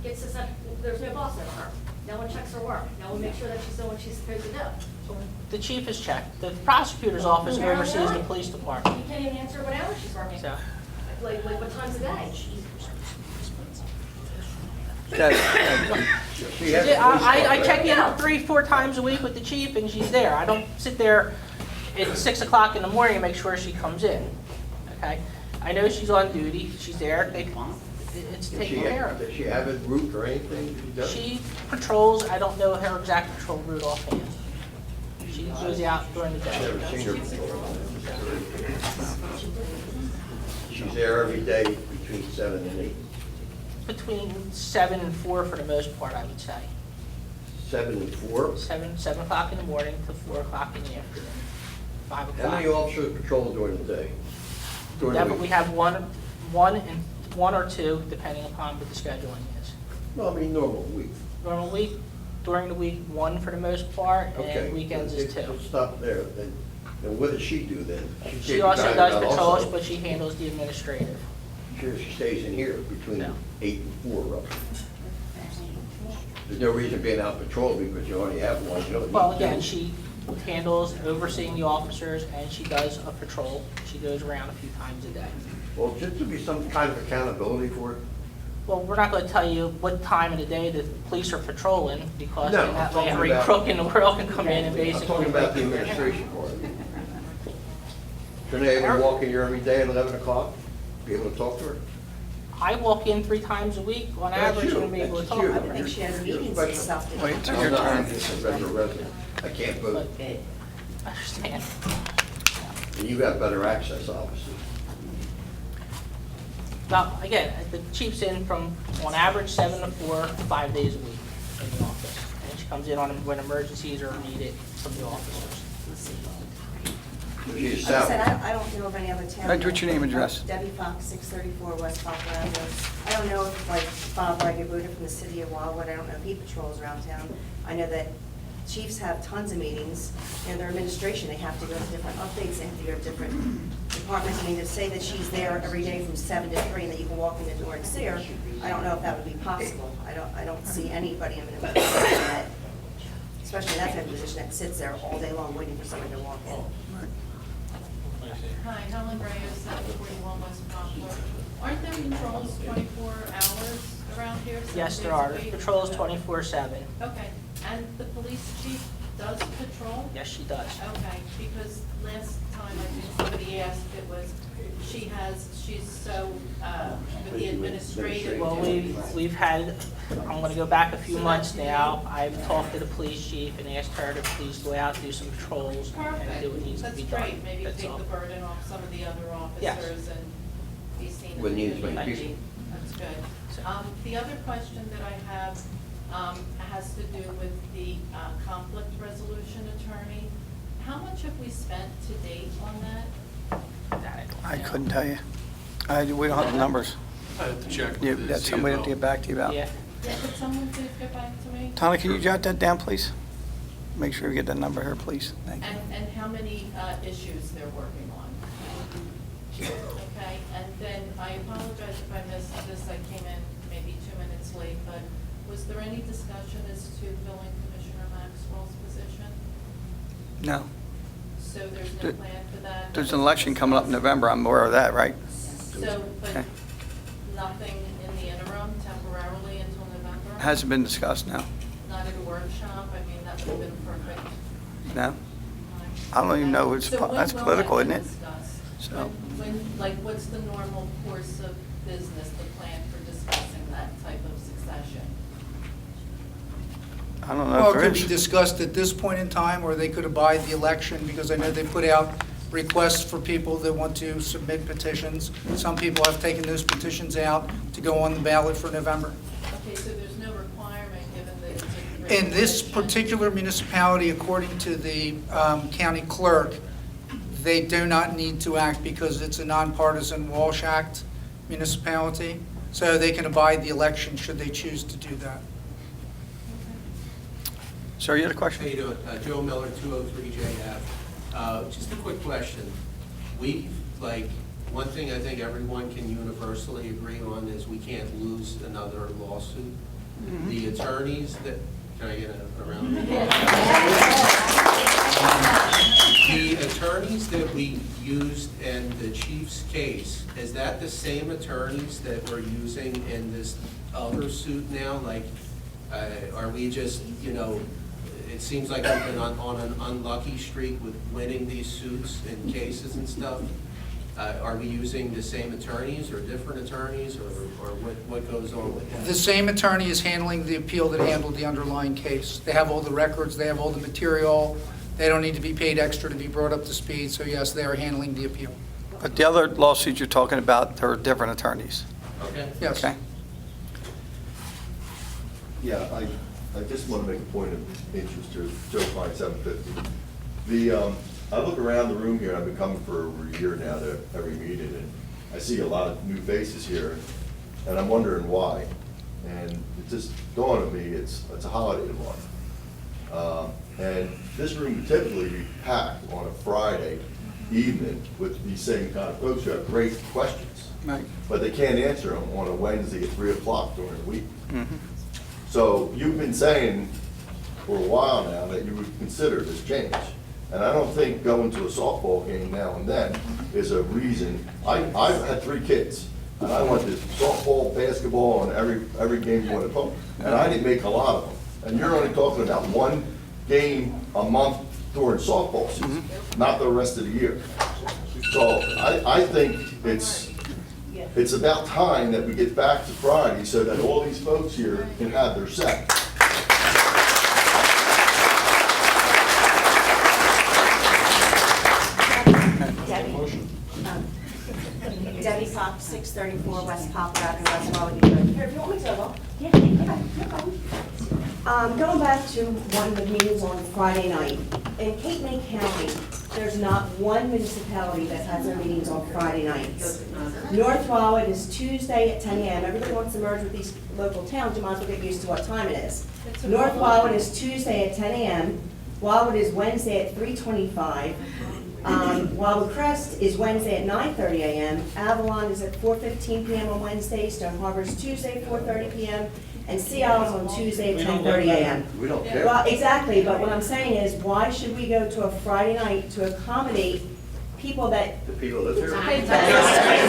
gets this, there's no boss over her. No one checks her work. No one makes sure that she's doing what she's supposed to do. The chief is checked. The prosecutor's office oversees the police department. You can't even answer what hours she's working. So, Like what times a day? Okay. I check in 3-4 times a week with the chief, and she's there. I don't sit there at 6 o'clock in the morning and make sure she comes in. Okay? I know she's on duty. She's there. It's taken care of. Does she have a route or anything that she does? She patrols. I don't know her exact patrol route offhand. She goes out during the I've never seen her day. before. She's there every day between 7 and 8. Between 7 and 4 for the most part, I would say. 7 and 4? 7 o'clock in the morning to 4 o'clock in the afternoon. 5 o'clock. How many officers patrol during the day? During the Yeah, but week? we have one or two, depending upon what the scheduling is. No, I mean normal week. Normal week, during the week, 1 for the most part, Okay. and weekends is 2. Let's stop there. Then what does she do then? She takes also time does out patrols, also. but she handles the administrative. Sure, she stays in here between No. 8 and 4 roughly. There's no reason being out patrol because you already have one. You don't need Well, two. again, she handles overseeing the officers, and she does a patrol. She goes around a few times a day. Well, just to be some kind of accountability for it. Well, we're not going to tell you what time of the day the police are patrolling, because No, then that I'm way talking every about- crook in the world can come in and I'm basically... talking about the administration part. Shouldn't they able to walk in here every day at 11 o'clock? Be able to talk to her? I walk in 3 times a week on That's average you. and be able to That's talk you. to I her. think she has You're meetings and special. stuff. to Wait, do. it's I'm your not turn. just a regular resident. I can't vote. I understand. And you have better access, obviously. Well, again, the chief's in from, on average, 7 to 4, 5 days a week in the office. And she comes in on when emergencies are needed from the officers. Like I said, I don't know of any other town. Right, what's your name and address? Debbie Fox, 634 West Colorado. I don't know if, like, Bob Wildwood from the city of Wildwood, I don't know if he patrols around town. I know that chiefs have tons of meetings, and their administration, they have to go to different updates, they have to go to different departments. I mean, to say that she's there every day from 7 to 3 and that you can walk in the door and see her, I don't know if that would be possible. I don't see anybody in the position that, especially in that type of position, that sits there all day long waiting for someone to walk in. Hi, Helen Reyes, 741 West Poplar. Aren't there patrols 24 hours around here? 7 Yes, there days a are. week? Patrol is 24/7. Okay, and the police chief does patrol? Yes, she does. Okay, because last time I think somebody asked, it was, she's so, with the administrative. Well, we've had, I'm gonna go back a few months now. I've talked to the police chief and asked her to please go out, do some patrols, and do what needs to be done. That's great, maybe That's take all. the burden off some of the other Yes. officers and be seen. in With the needs to be community. people. That's good. The other question that I have has to do with the conflict resolution attorney. How much have we spent to date on that? I couldn't tell you. We don't have the numbers. I have to check Yeah, with the that's something we have to get back to you about. Yeah. Yeah, could someone please get back to me? Tony, can you jot that down, please? Make sure we get that number here, please. Thank you. And how many issues they're working on? Okay, and then I apologize if I missed this, I came in maybe 2 minutes late, but was there any discussion as to filling Commissioner Maxwell's position? No. So there's no There- plan for that? There's an election coming up in November. I'm aware of that, right? So, but Okay. nothing in the interim temporarily until November? Hasn't been discussed, no. Not at a workshop? I mean, that would have been perfect. No? I don't even know, So when that's will political, that isn't be it? discussed? So, Like, what's the normal course of business, the plan for discussing that type of succession? I don't know Well, if it there could be is. discussed at this point in time, or they could abide the election, because I know they put out requests for people that want to submit petitions. Some people have taken those petitions out to go on the ballot for November. Okay, so there's no requirement, given that it's a In this regulation? particular municipality, according to the county clerk, they do not need to act because it's a nonpartisan Walsh Act municipality, so they can abide the election should they choose to do that. Sir, you had a question? How you doing? Joe Miller, 203 JF. Just a quick question. One thing I think everyone can universally agree on is we can't lose another lawsuit. The attorneys that, can I get a round of applause? The attorneys that we used in the chief's case, is that the same attorneys that we're using in this other suit now? Are we just, it seems like we've been on an unlucky streak with winning these suits and cases and stuff. Are we using the same attorneys or different attorneys, or what goes on with that? The same attorney is handling the appeal that handled the underlying case. They have all the records, they have all the material, they don't need to be paid extra to be brought up to speed, so yes, they are handling the appeal. But the other lawsuits you're talking about, they're different attorneys. Okay. Yes. Okay? Yeah, I just want to make a point of interest here, Joe Klein, 750. I look around the room here, I've been coming for over a year now to every meeting, and I see a lot of new faces here, and I'm wondering why. And it just dawned on me, it's a holiday tomorrow. And this room would typically be packed on a Friday evening with these same kind of folks who have great questions. Right. But they can't answer them on a Wednesday at 3 o'clock during the week. Mhm. So you've been saying for a while now that you would consider this change. And I don't think going to a softball game now and then is a reason. I've had 3 kids, and I went to softball, basketball, and every game you want to talk. And I didn't make a lot of them. And you're only talking about 1 game a month during softball season, not the rest of the year. So I think it's about time that we get back to Friday so that all these folks here can have their say. Debbie, Debbie Fox, 634 West Poplar Avenue, West Wildwood, New Jersey. Here, if you want me to, well, yeah, okay, no problem. Going back to one of the meetings on Friday night, in Cape May County, there's not one municipality that has their meetings on Friday nights. North Wildwood is Tuesday at 10 a.m. Everybody wants to merge with these local towns, you might as well get used to what time it is. North Wildwood is Tuesday at 10 a.m. Wildwood is Wednesday at 3:25. Wildwood Crest is Wednesday at 9:30 a.m. Avalon is at 4:15 p.m. on Wednesday. Stone Harbor is Tuesday, 4:30 p.m. And Seattle is on Tuesday at 10:30 a.m. We don't care. Well, exactly, but what I'm saying is, why should we go to a Friday night to accommodate people that... The people that live here.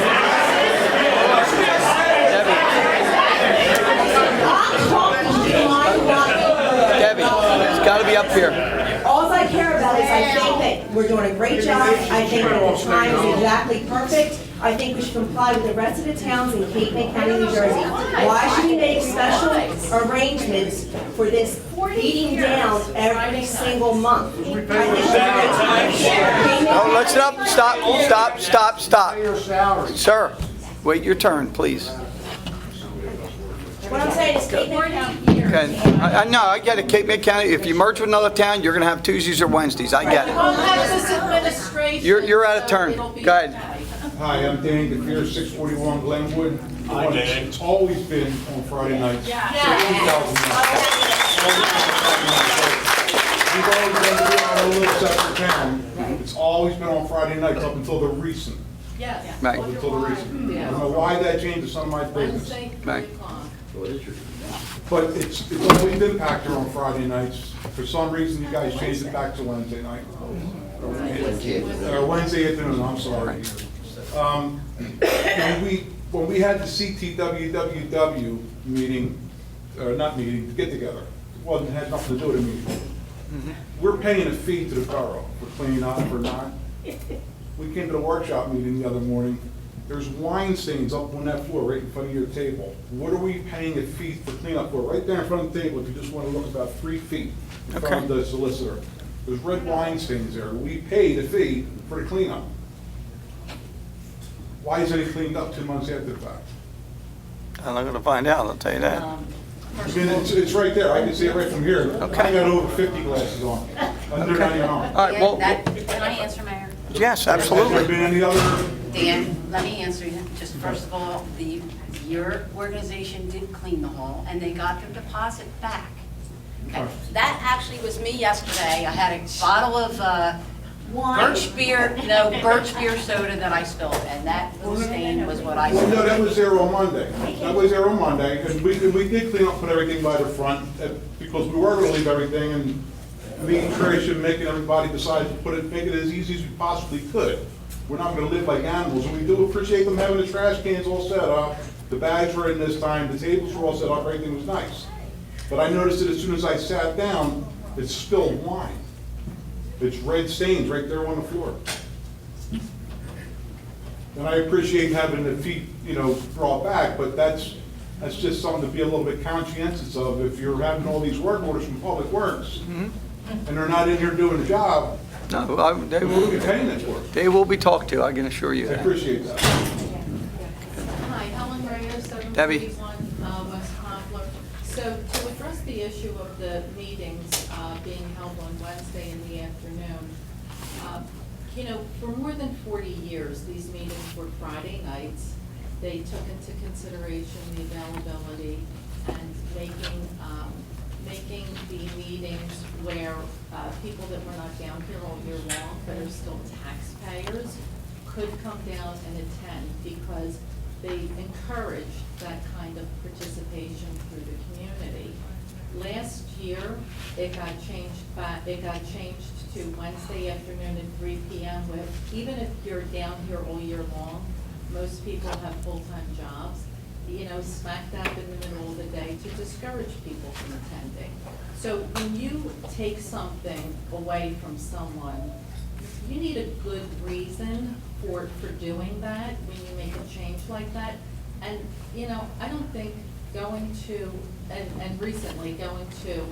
Debbie, it's got to be up here. All I care about is I think that we're doing a great job. I think that the time is exactly perfect. I think we should comply with the rest of the towns in Cape May County, New Jersey. Why should we make special arrangements for this beating down every single month? I think it's a great time. Oh, let's stop. Sir, wait your turn, please. What I'm saying is Cape May County. Okay. No, I get it. Cape May County, if you merge with another town, you're going to have Tuesdays or Wednesdays. I get We'll it. have this administration. You're out of turn. so it'll be Go ahead. okay. Hi, I'm Danny DeFeer, 641 Glenwood. Hi, Dan. It's always been on Friday nights. Yeah. We've always been doing our little separate town. It's always been on Friday nights up until the recent. Yes. Right. Up until the recent. I don't know why that changed, it's none of my business. Wednesday, Right. 3 o'clock. What is your? But it's always been Packer on Friday nights. For some reason, you guys changed it back to Wednesday night. Or Wednesday afternoon, I'm sorry. When we had the CTWWW meeting, or not meeting, get together, it had nothing to do with a meeting. We're paying a fee to the borough for cleaning up or not. We came to the workshop meeting the other morning. There's wine stains up on that floor right in front of your table. What are we paying a fee for cleanup for? Right there in front of the table, if you just want to look about 3 feet in front of the solicitor. There's red wine stains there. We paid a fee for the cleanup. Why isn't it cleaned up 2 months after the fact? I'm not going to find out, I'll tell you that. I mean, it's right there. I can see it right from here. Okay. I got over 50 glasses on. Under 90 on. All right, well, Can I answer, Mayor? yes, Has there absolutely. been any other? Dan, let me answer you. Just first of all, your organization did clean the hall, and they got their deposit back. Okay. That actually was me yesterday. I had a bottle of birch beer soda that I spilled, and that little stain was what I Well, no, spilled. that was there on Monday. That was there on Monday, and we did clean up, put everything by the front, because we were gonna leave everything, and me, Trish, and Mick, and everybody decided to make it as easy as we possibly could. We're not gonna live like animals, and we do appreciate them having the trash cans all set up, the bags were in this time, the tables were all set up, everything was nice. But I noticed that as soon as I sat down, it spilled wine. It's red stains right there on the floor. And I appreciate having the feet, brought back, but that's just something to be a little bit conscientious of. If you're having all these work orders from Public Works, and they're not in here doing the job, No, they what are we paying it for? They will be talked to, I can assure you I that. appreciate that. Hi, Helen Reyes, Debbie. 741 West Poplar. So to address the issue of the meetings being held on Wednesday in the afternoon, for more than 40 years, these meetings were Friday nights. They took into consideration the availability and making the meetings where people that were not down here all year long but are still taxpayers could come down and attend because they encourage that kind of participation through the community. Last year, it got changed to Wednesday afternoon at 3 p.m. with, even if you're down here all year long, most people have full-time jobs, smack dab in the middle of the day to discourage people from attending. So when you take something away from someone, you need a good reason for doing that when you make a change like that. And, I don't think going to, and recently going to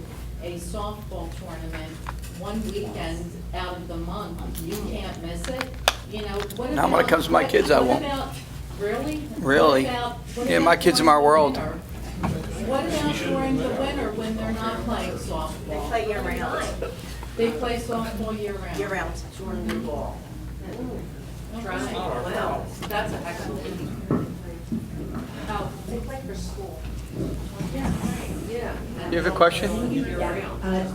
a softball tournament one weekend out of the month, you can't miss it. You know, what Not when it comes to my kids, I won't. What about, really? Really? What Yeah, about my kids are during my the world. winter? What about during the winter when they're not playing softball? They play year round. They play softball year round? Year round. During the fall. Right, wow, that's an excellent. Oh, They play for school. yeah, yeah. You have a question? Year round.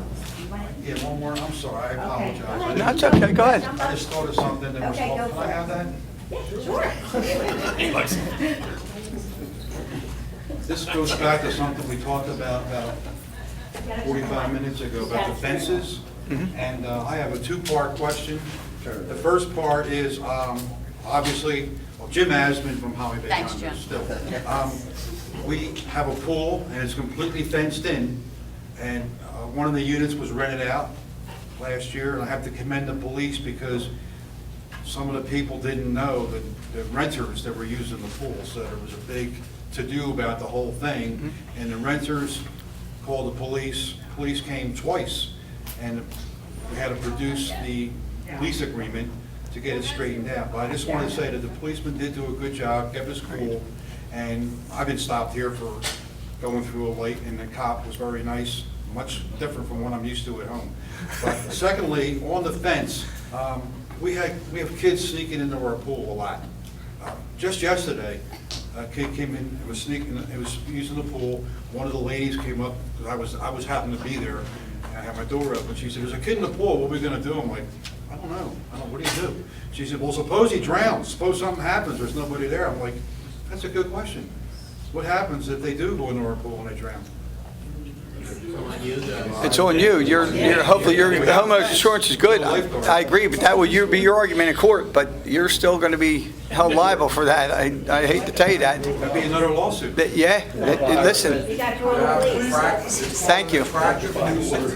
Yeah, one more, I'm sorry, I apologize. No, it's okay, go ahead. I just thought of something that was, Okay, go can for I it. have that? This goes back to something we talked about 45 minutes ago, about the fences. And I have a two-part question. The first part is, obviously, well, Jim Asman from Holly Bay Thanks, Condos Jim. still. We have a pool, and it's completely fenced in, and one of the units was rented out last year, and I have to commend the police because some of the people didn't know that the renters that were using the pool, so there was a big to-do about the whole thing, and the renters called the police came twice, and we had to produce the lease agreement to get it straightened out. But I just want to say that the policeman did do a good job, kept us cool, and I've been stopped here for going through a late, and the cop was very nice, much different from what I'm used to at home. But secondly, on the fence, we have kids sneaking into our pool a lot. Just yesterday, a kid came in, it was using the pool. One of the ladies came up, because I was happened to be there, and I had my door open. She said, "There's a kid in the pool, what are we gonna do?" I'm like, I don't know, what do you do? She said, "Well, suppose he drowns, suppose something happens, there's nobody there." I'm like, that's a good question. What happens if they do go into our pool and they drown? It's on you. Hopefully your homeowner's insurance is good. I agree, but that would be your argument in court, but you're still going to be held liable for that. I hate to tell you that. That'd be another lawsuit. Yeah, listen, You got to call the police. thank you.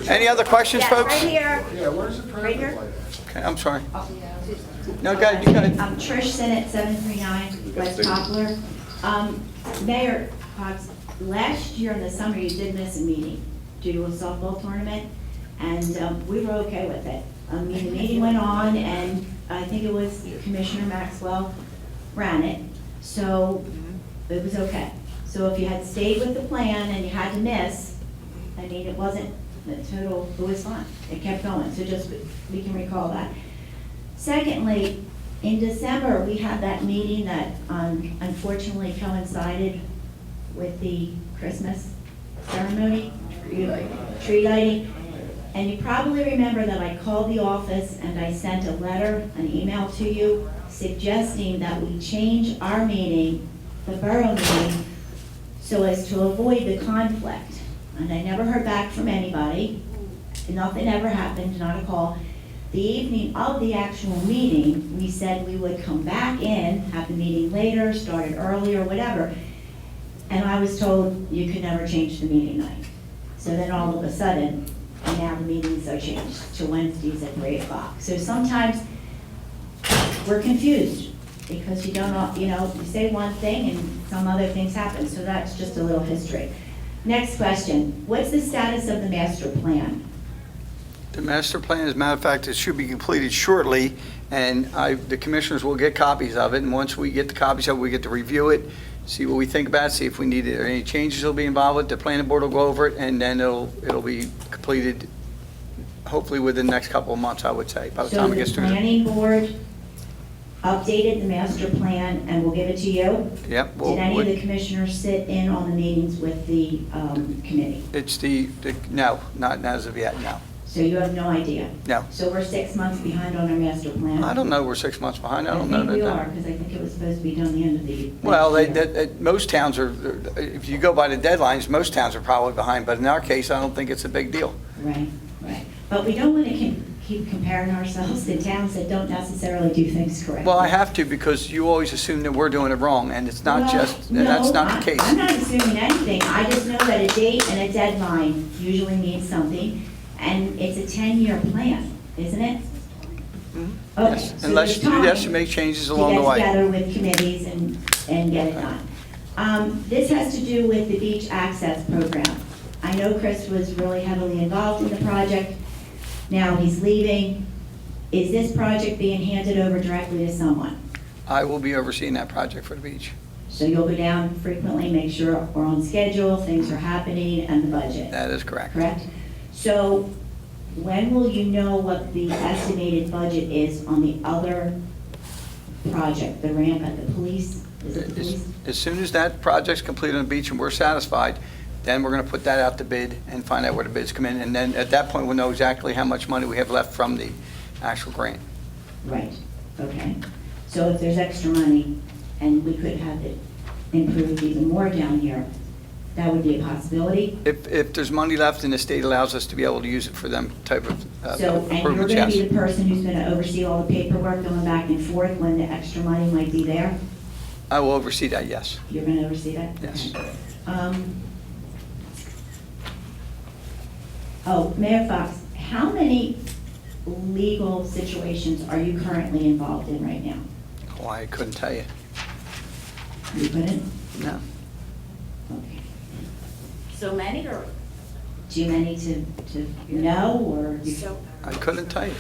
Any other questions, Yeah, folks? right here. Right here. Okay, I'm sorry. No, go ahead, you go ahead. I'm Trish Sinnott, 739 West Poplar. Mayor Cox, last year in the summer, you did miss a meeting due to a softball tournament, and we were okay with it. I mean, the meeting went on, and I think it was Commissioner Maxwell ran it, so it was okay. So if you had stayed with the plan and you had to miss, I mean, it wasn't the total, it was fine. It kept going, so just, we can recall that. Secondly, in December, we had that meeting that unfortunately coincided with the Christmas ceremony, tree lighting. And you probably remember that I called the office and I sent a letter, an email to you suggesting that we change our meeting, the borough meeting, so as to avoid the conflict. And I never heard back from anybody. Nothing ever happened, not a call. The evening of the actual meeting, we said we would come back in, have the meeting later, start it earlier, whatever. And I was told you could never change the meeting night. So then all of a sudden, now the meetings are changed to Wednesdays at 3 o'clock. So sometimes we're confused because you don't know, you say one thing and some other things happen. So that's just a little history. Next question, what's the status of the master plan? The master plan, as a matter of fact, it should be completed shortly, and the commissioners will get copies of it, and once we get the copies of it, we get to review it, see what we think about it, see if we need any changes will be involved with it. The planning board will go over it, and then it'll be completed hopefully within the next couple of months, I would say, by the time it gets So the through. planning board updated the master plan and will give it to you? Yep. Did any of the commissioners sit in on the meetings with the committee? It's no, not as of yet, no. So you have no idea? No. So we're 6 months behind on our master plan? I don't know, we're 6 months behind, I don't know. I think we that. are, because I think it was supposed to be done the end of the year. Well, most towns are, if you go by the deadlines, most towns are probably behind, but in our case, I don't think it's a big deal. Right, right. But we don't want to keep comparing ourselves to towns that don't necessarily do things correctly. Well, I have to, because you always assume that we're doing it wrong, and it's not Well, that's not the case. I'm not assuming anything. I just know that a date and a deadline usually means something, and it's a 10-year plan, isn't it? Okay, Yes, so unless, there's time yes, you make changes along the to get way. together with committees and get it done. This has to do with the beach access program. I know Chris was really heavily involved in the project. Now he's leaving. Is this project being handed over directly to someone? I will be overseeing that project for the beach. So you'll go down frequently, make sure we're on schedule, things are happening, and the budget, That is correct. correct? So when will you know what the estimated budget is on the other project, the ramp at the police? Is it the police? As soon as that project's completed on the beach and we're satisfied, then we're going to put that out to bid and find out where the bids come in. And then at that point, we'll know exactly how much money we have left from the actual grant. Right, okay. So if there's extra money and we could have it improved even more down here, that would be a possibility? If there's money left and the state allows us to be able to use it for them type of So, and you're improvements, going to be yes. the person who's going to oversee all the paperwork going back and forth when the extra money might be there? I will oversee that, yes. You're going to oversee that? Yes. Okay. Oh, Mayor Fox, how many legal situations are you currently involved in right now? Oh, I couldn't tell you. You couldn't? No. Okay. So many or? Too many to know, or? So, I couldn't tell you.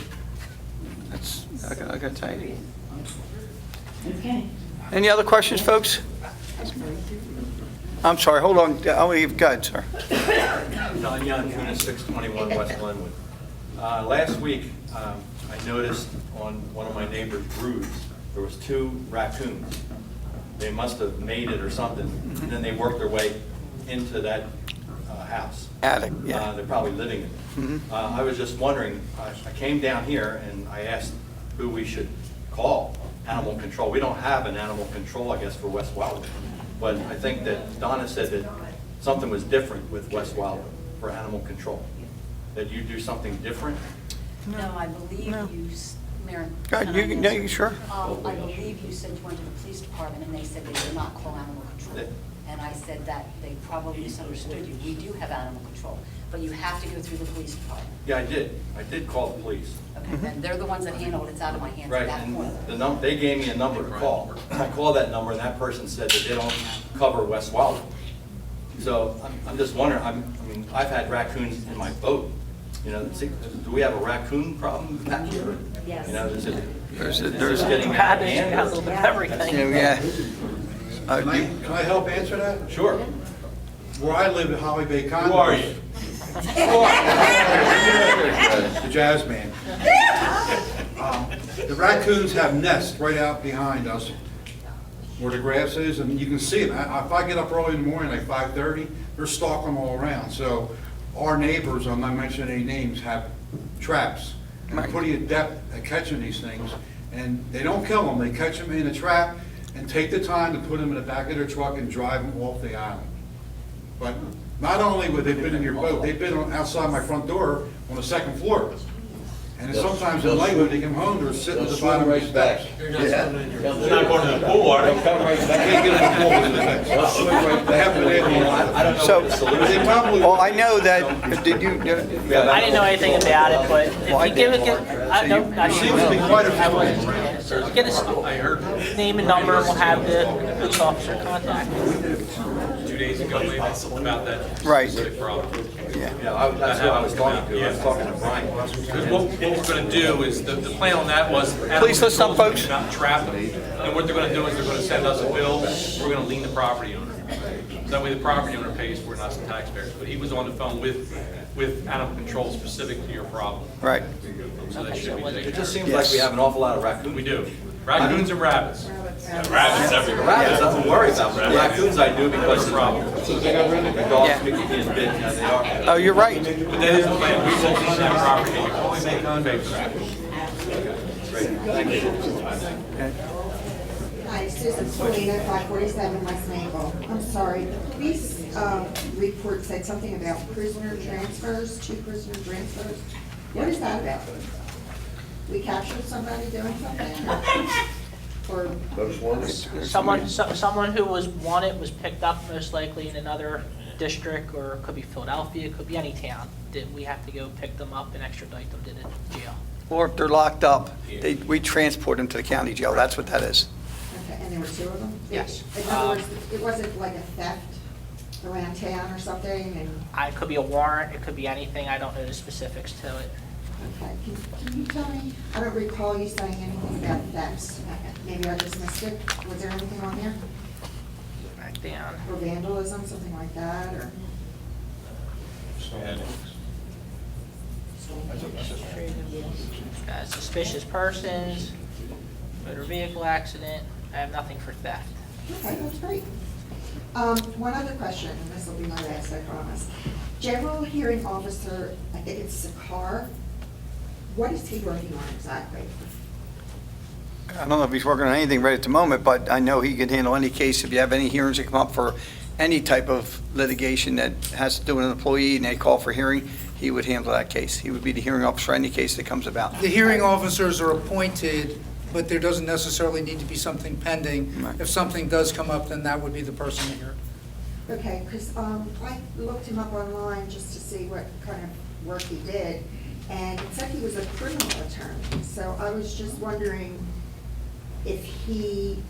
That's, I can tell you. Okay. Any other questions, folks? I'm sorry, hold on. I'll leave. Go ahead, sir. Don Yankuna, 621 West Glenwood. Last week, I noticed on one of my neighbor's roofs, there was 2 raccoons. They must have made it or something, and then they worked their way into that house. Attic, yeah. They're probably living in it. I was just wondering, I came down here and I asked who we should call, animal control. We don't have an animal control, I guess, for West Wildwood. But I think that Donna said that something was different with West Wildwood for animal control. That you do something different? No, I believe you, Mayor. Go ahead, you can, yeah, you sure? I believe you said you went to the police department and they said they did not call animal control. And I said that they probably misunderstood you. We do have animal control, but you have to go through the police department. Yeah, I did. I did call the police. Okay, and they're the ones that handle it. It's out of my hands at Right, that point. and they gave me a number to call. I called that number, and that person said that they don't cover West Wildwood. So I'm just wondering, I mean, I've had raccoons in my boat. You know, do we have a raccoon problem back here? Yes. You know, There's getting out of Rabbits, hand. a little bit of everything. Yeah. Can I help answer that? Sure. Where I live at Holly Bay Condos. Who are you? The jazz man. The raccoons have nests right out behind us where the grass is, and you can see them. If I get up early in the morning, like 5:30, they're stalking them all around. So our neighbors, I'm not mentioning any names, have traps. And they're pretty adept at catching these things. And they don't kill them, they catch them in a trap and take the time to put them in the back of their truck and drive them off the island. But not only would they been in your boat, they've been outside my front door on the second floor. And sometimes at night when they come home, they're sitting at the bottom of the steps. They're not going to the pool, are they? They can't get in the pool with the They haven't been able to. I don't know So, what the solution is. They probably. well, I know that, did you, I didn't know anything about it, but if you give it, I don't, I Seems to be quite a few. get his name and number, and we'll have the police officer contact you. 2 days ago, maybe, about that Right. specific problem. yeah. Yeah, that's what I was talking to. I was talking to Brian. Because what we're going to do is, the plan on that was. Please listen up, folks. Not trap them. And what they're going to do is they're going to send us a bill, we're going to lien the property owner. So that way the property owner pays for it, not the taxpayers. But he was on the phone with animal control specific to your problem. Right. So that should be taken It care just of. seems like we have an awful lot of raccoons. We do. Raccoons and rabbits. Rabbits everywhere. Rabbits, nothing to worry about, but raccoons I do because the dogs Yeah. make you being bitten, as they are. Oh, you're right. But that is the plan. We will lease that property. You can only pay for that. Thank you. Hi, Susan Polina, 547 West Maple. I'm sorry, the police report said something about prisoner transfers, 2 prisoner transfers. What is that about? We captured somebody doing something? Or, Someone who was wanted was picked up most likely in another district, or it could be Philadelphia, it could be any town. That we have to go pick them up and extradite them to the jail. Or if they're locked up, we transport them to the county jail. That's what that is. okay, and there were 2 of them? Yes. In other words, it wasn't like a theft around town or something, and, It could be a warrant, it could be anything, I don't know the specifics to it. Okay, can you tell me, I don't recall you saying anything about thefts. Maybe I just missed it. Was there anything on there? Back down. Or vandalism, something like that, or? Suspicious persons, motor vehicle accident. I have nothing for theft. Okay, that's great. One other question, and this will be my last, I promise. General hearing officer, I think it's Sakar. What is he working on exactly? I don't know if he's working on anything right at the moment, but I know he can handle any case. If you have any hearings that come up for any type of litigation that has to do with an employee and they call for hearing, he would handle that case. He would be the hearing officer for any case that comes about. The hearing officers are appointed, but there doesn't necessarily need to be something pending. Right. If something does come up, then that would be the person to hear it. Okay, because I looked him up online just to see what kind of work he did, and it said he was a criminal attorney. So I was just wondering if he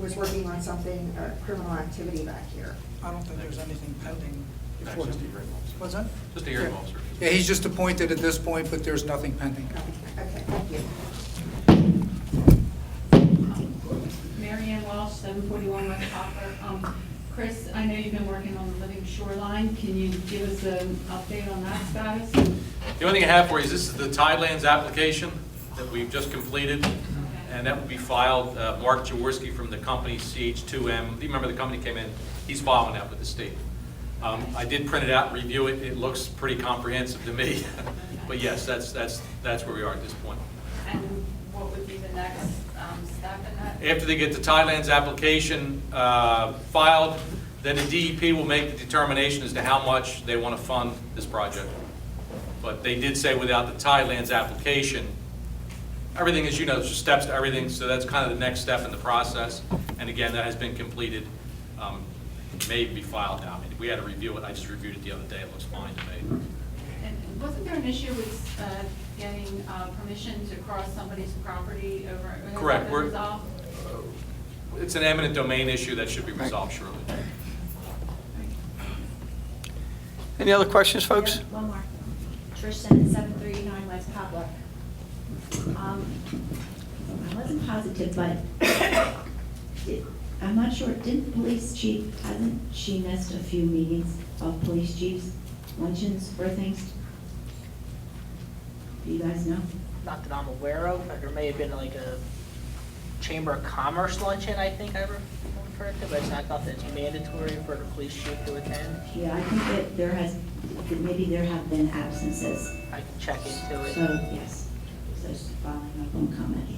was working on something, criminal activity back here. I don't think there's anything pending before Just a him. hearing officer. What's that? Just a hearing Yeah. officer. Yeah, he's just appointed at this point, but there's nothing pending. Okay, thank you. Mary Ann Walsh, 741 West Poplar. Chris, I know you've been working on the living shoreline. Can you give us an update on that status? The only thing I have for you is this is the Tidelands application that we've just completed, and that will be filed. Mark Jaworski from the company CH2M, do you remember the company came in? He's following that with the state. I did print it out and review it. It looks pretty comprehensive to me. But yes, that's where we are at this point. And what would be the next step in that? After they get the Tidelands application filed, then the DEP will make the determination as to how much they want to fund this project. But they did say without the Tidelands application, everything, as you know, there's just steps to everything, so that's kind of the next step in the process. And again, that has been completed. It may be filed now. I mean, we had to review it. I just reviewed it the other day. It looks fine to me. And wasn't there an issue with getting permission to cross somebody's property over? Has that Correct. been resolved? It's an eminent domain issue that should be resolved shortly. Any other questions, folks? Yeah, one more. Trish Simmons, 739 West Poplar. I wasn't positive, but I'm not sure, didn't the police chief, hasn't she missed a few meetings of police chiefs, luncheons or things? Do you guys know? Not that I'm aware of, but there may have been like a Chamber of Commerce luncheon, I think I referred to, but it's not nothing that's mandatory for the police chief to attend. Yeah, I think that that maybe there have been absences. I can check into it. So, yes, so just following up on comment.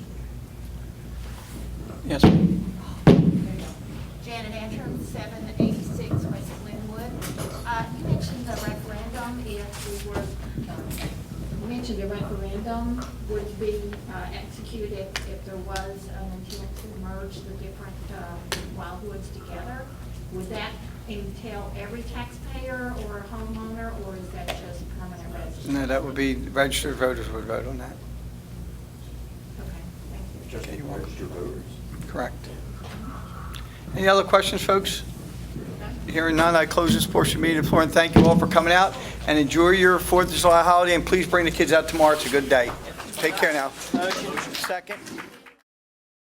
Yes. Janet Antrim, 786 West Wildwood. You mentioned the referendum, if we were, you mentioned the referendum would be executed if there was an intent to merge the different Wildwoods together. Would that entail every taxpayer or a homeowner, or is that just permanent residents? No, that would be, registered voters would vote on that. Okay, thank you. Just registered voters. Correct. Any other questions, folks? Hearing none, I close this portion of the meeting floor and thank you all for coming out and enjoy your 4th of July holiday, and please bring the kids out tomorrow. It's a good day. Take care now. Second.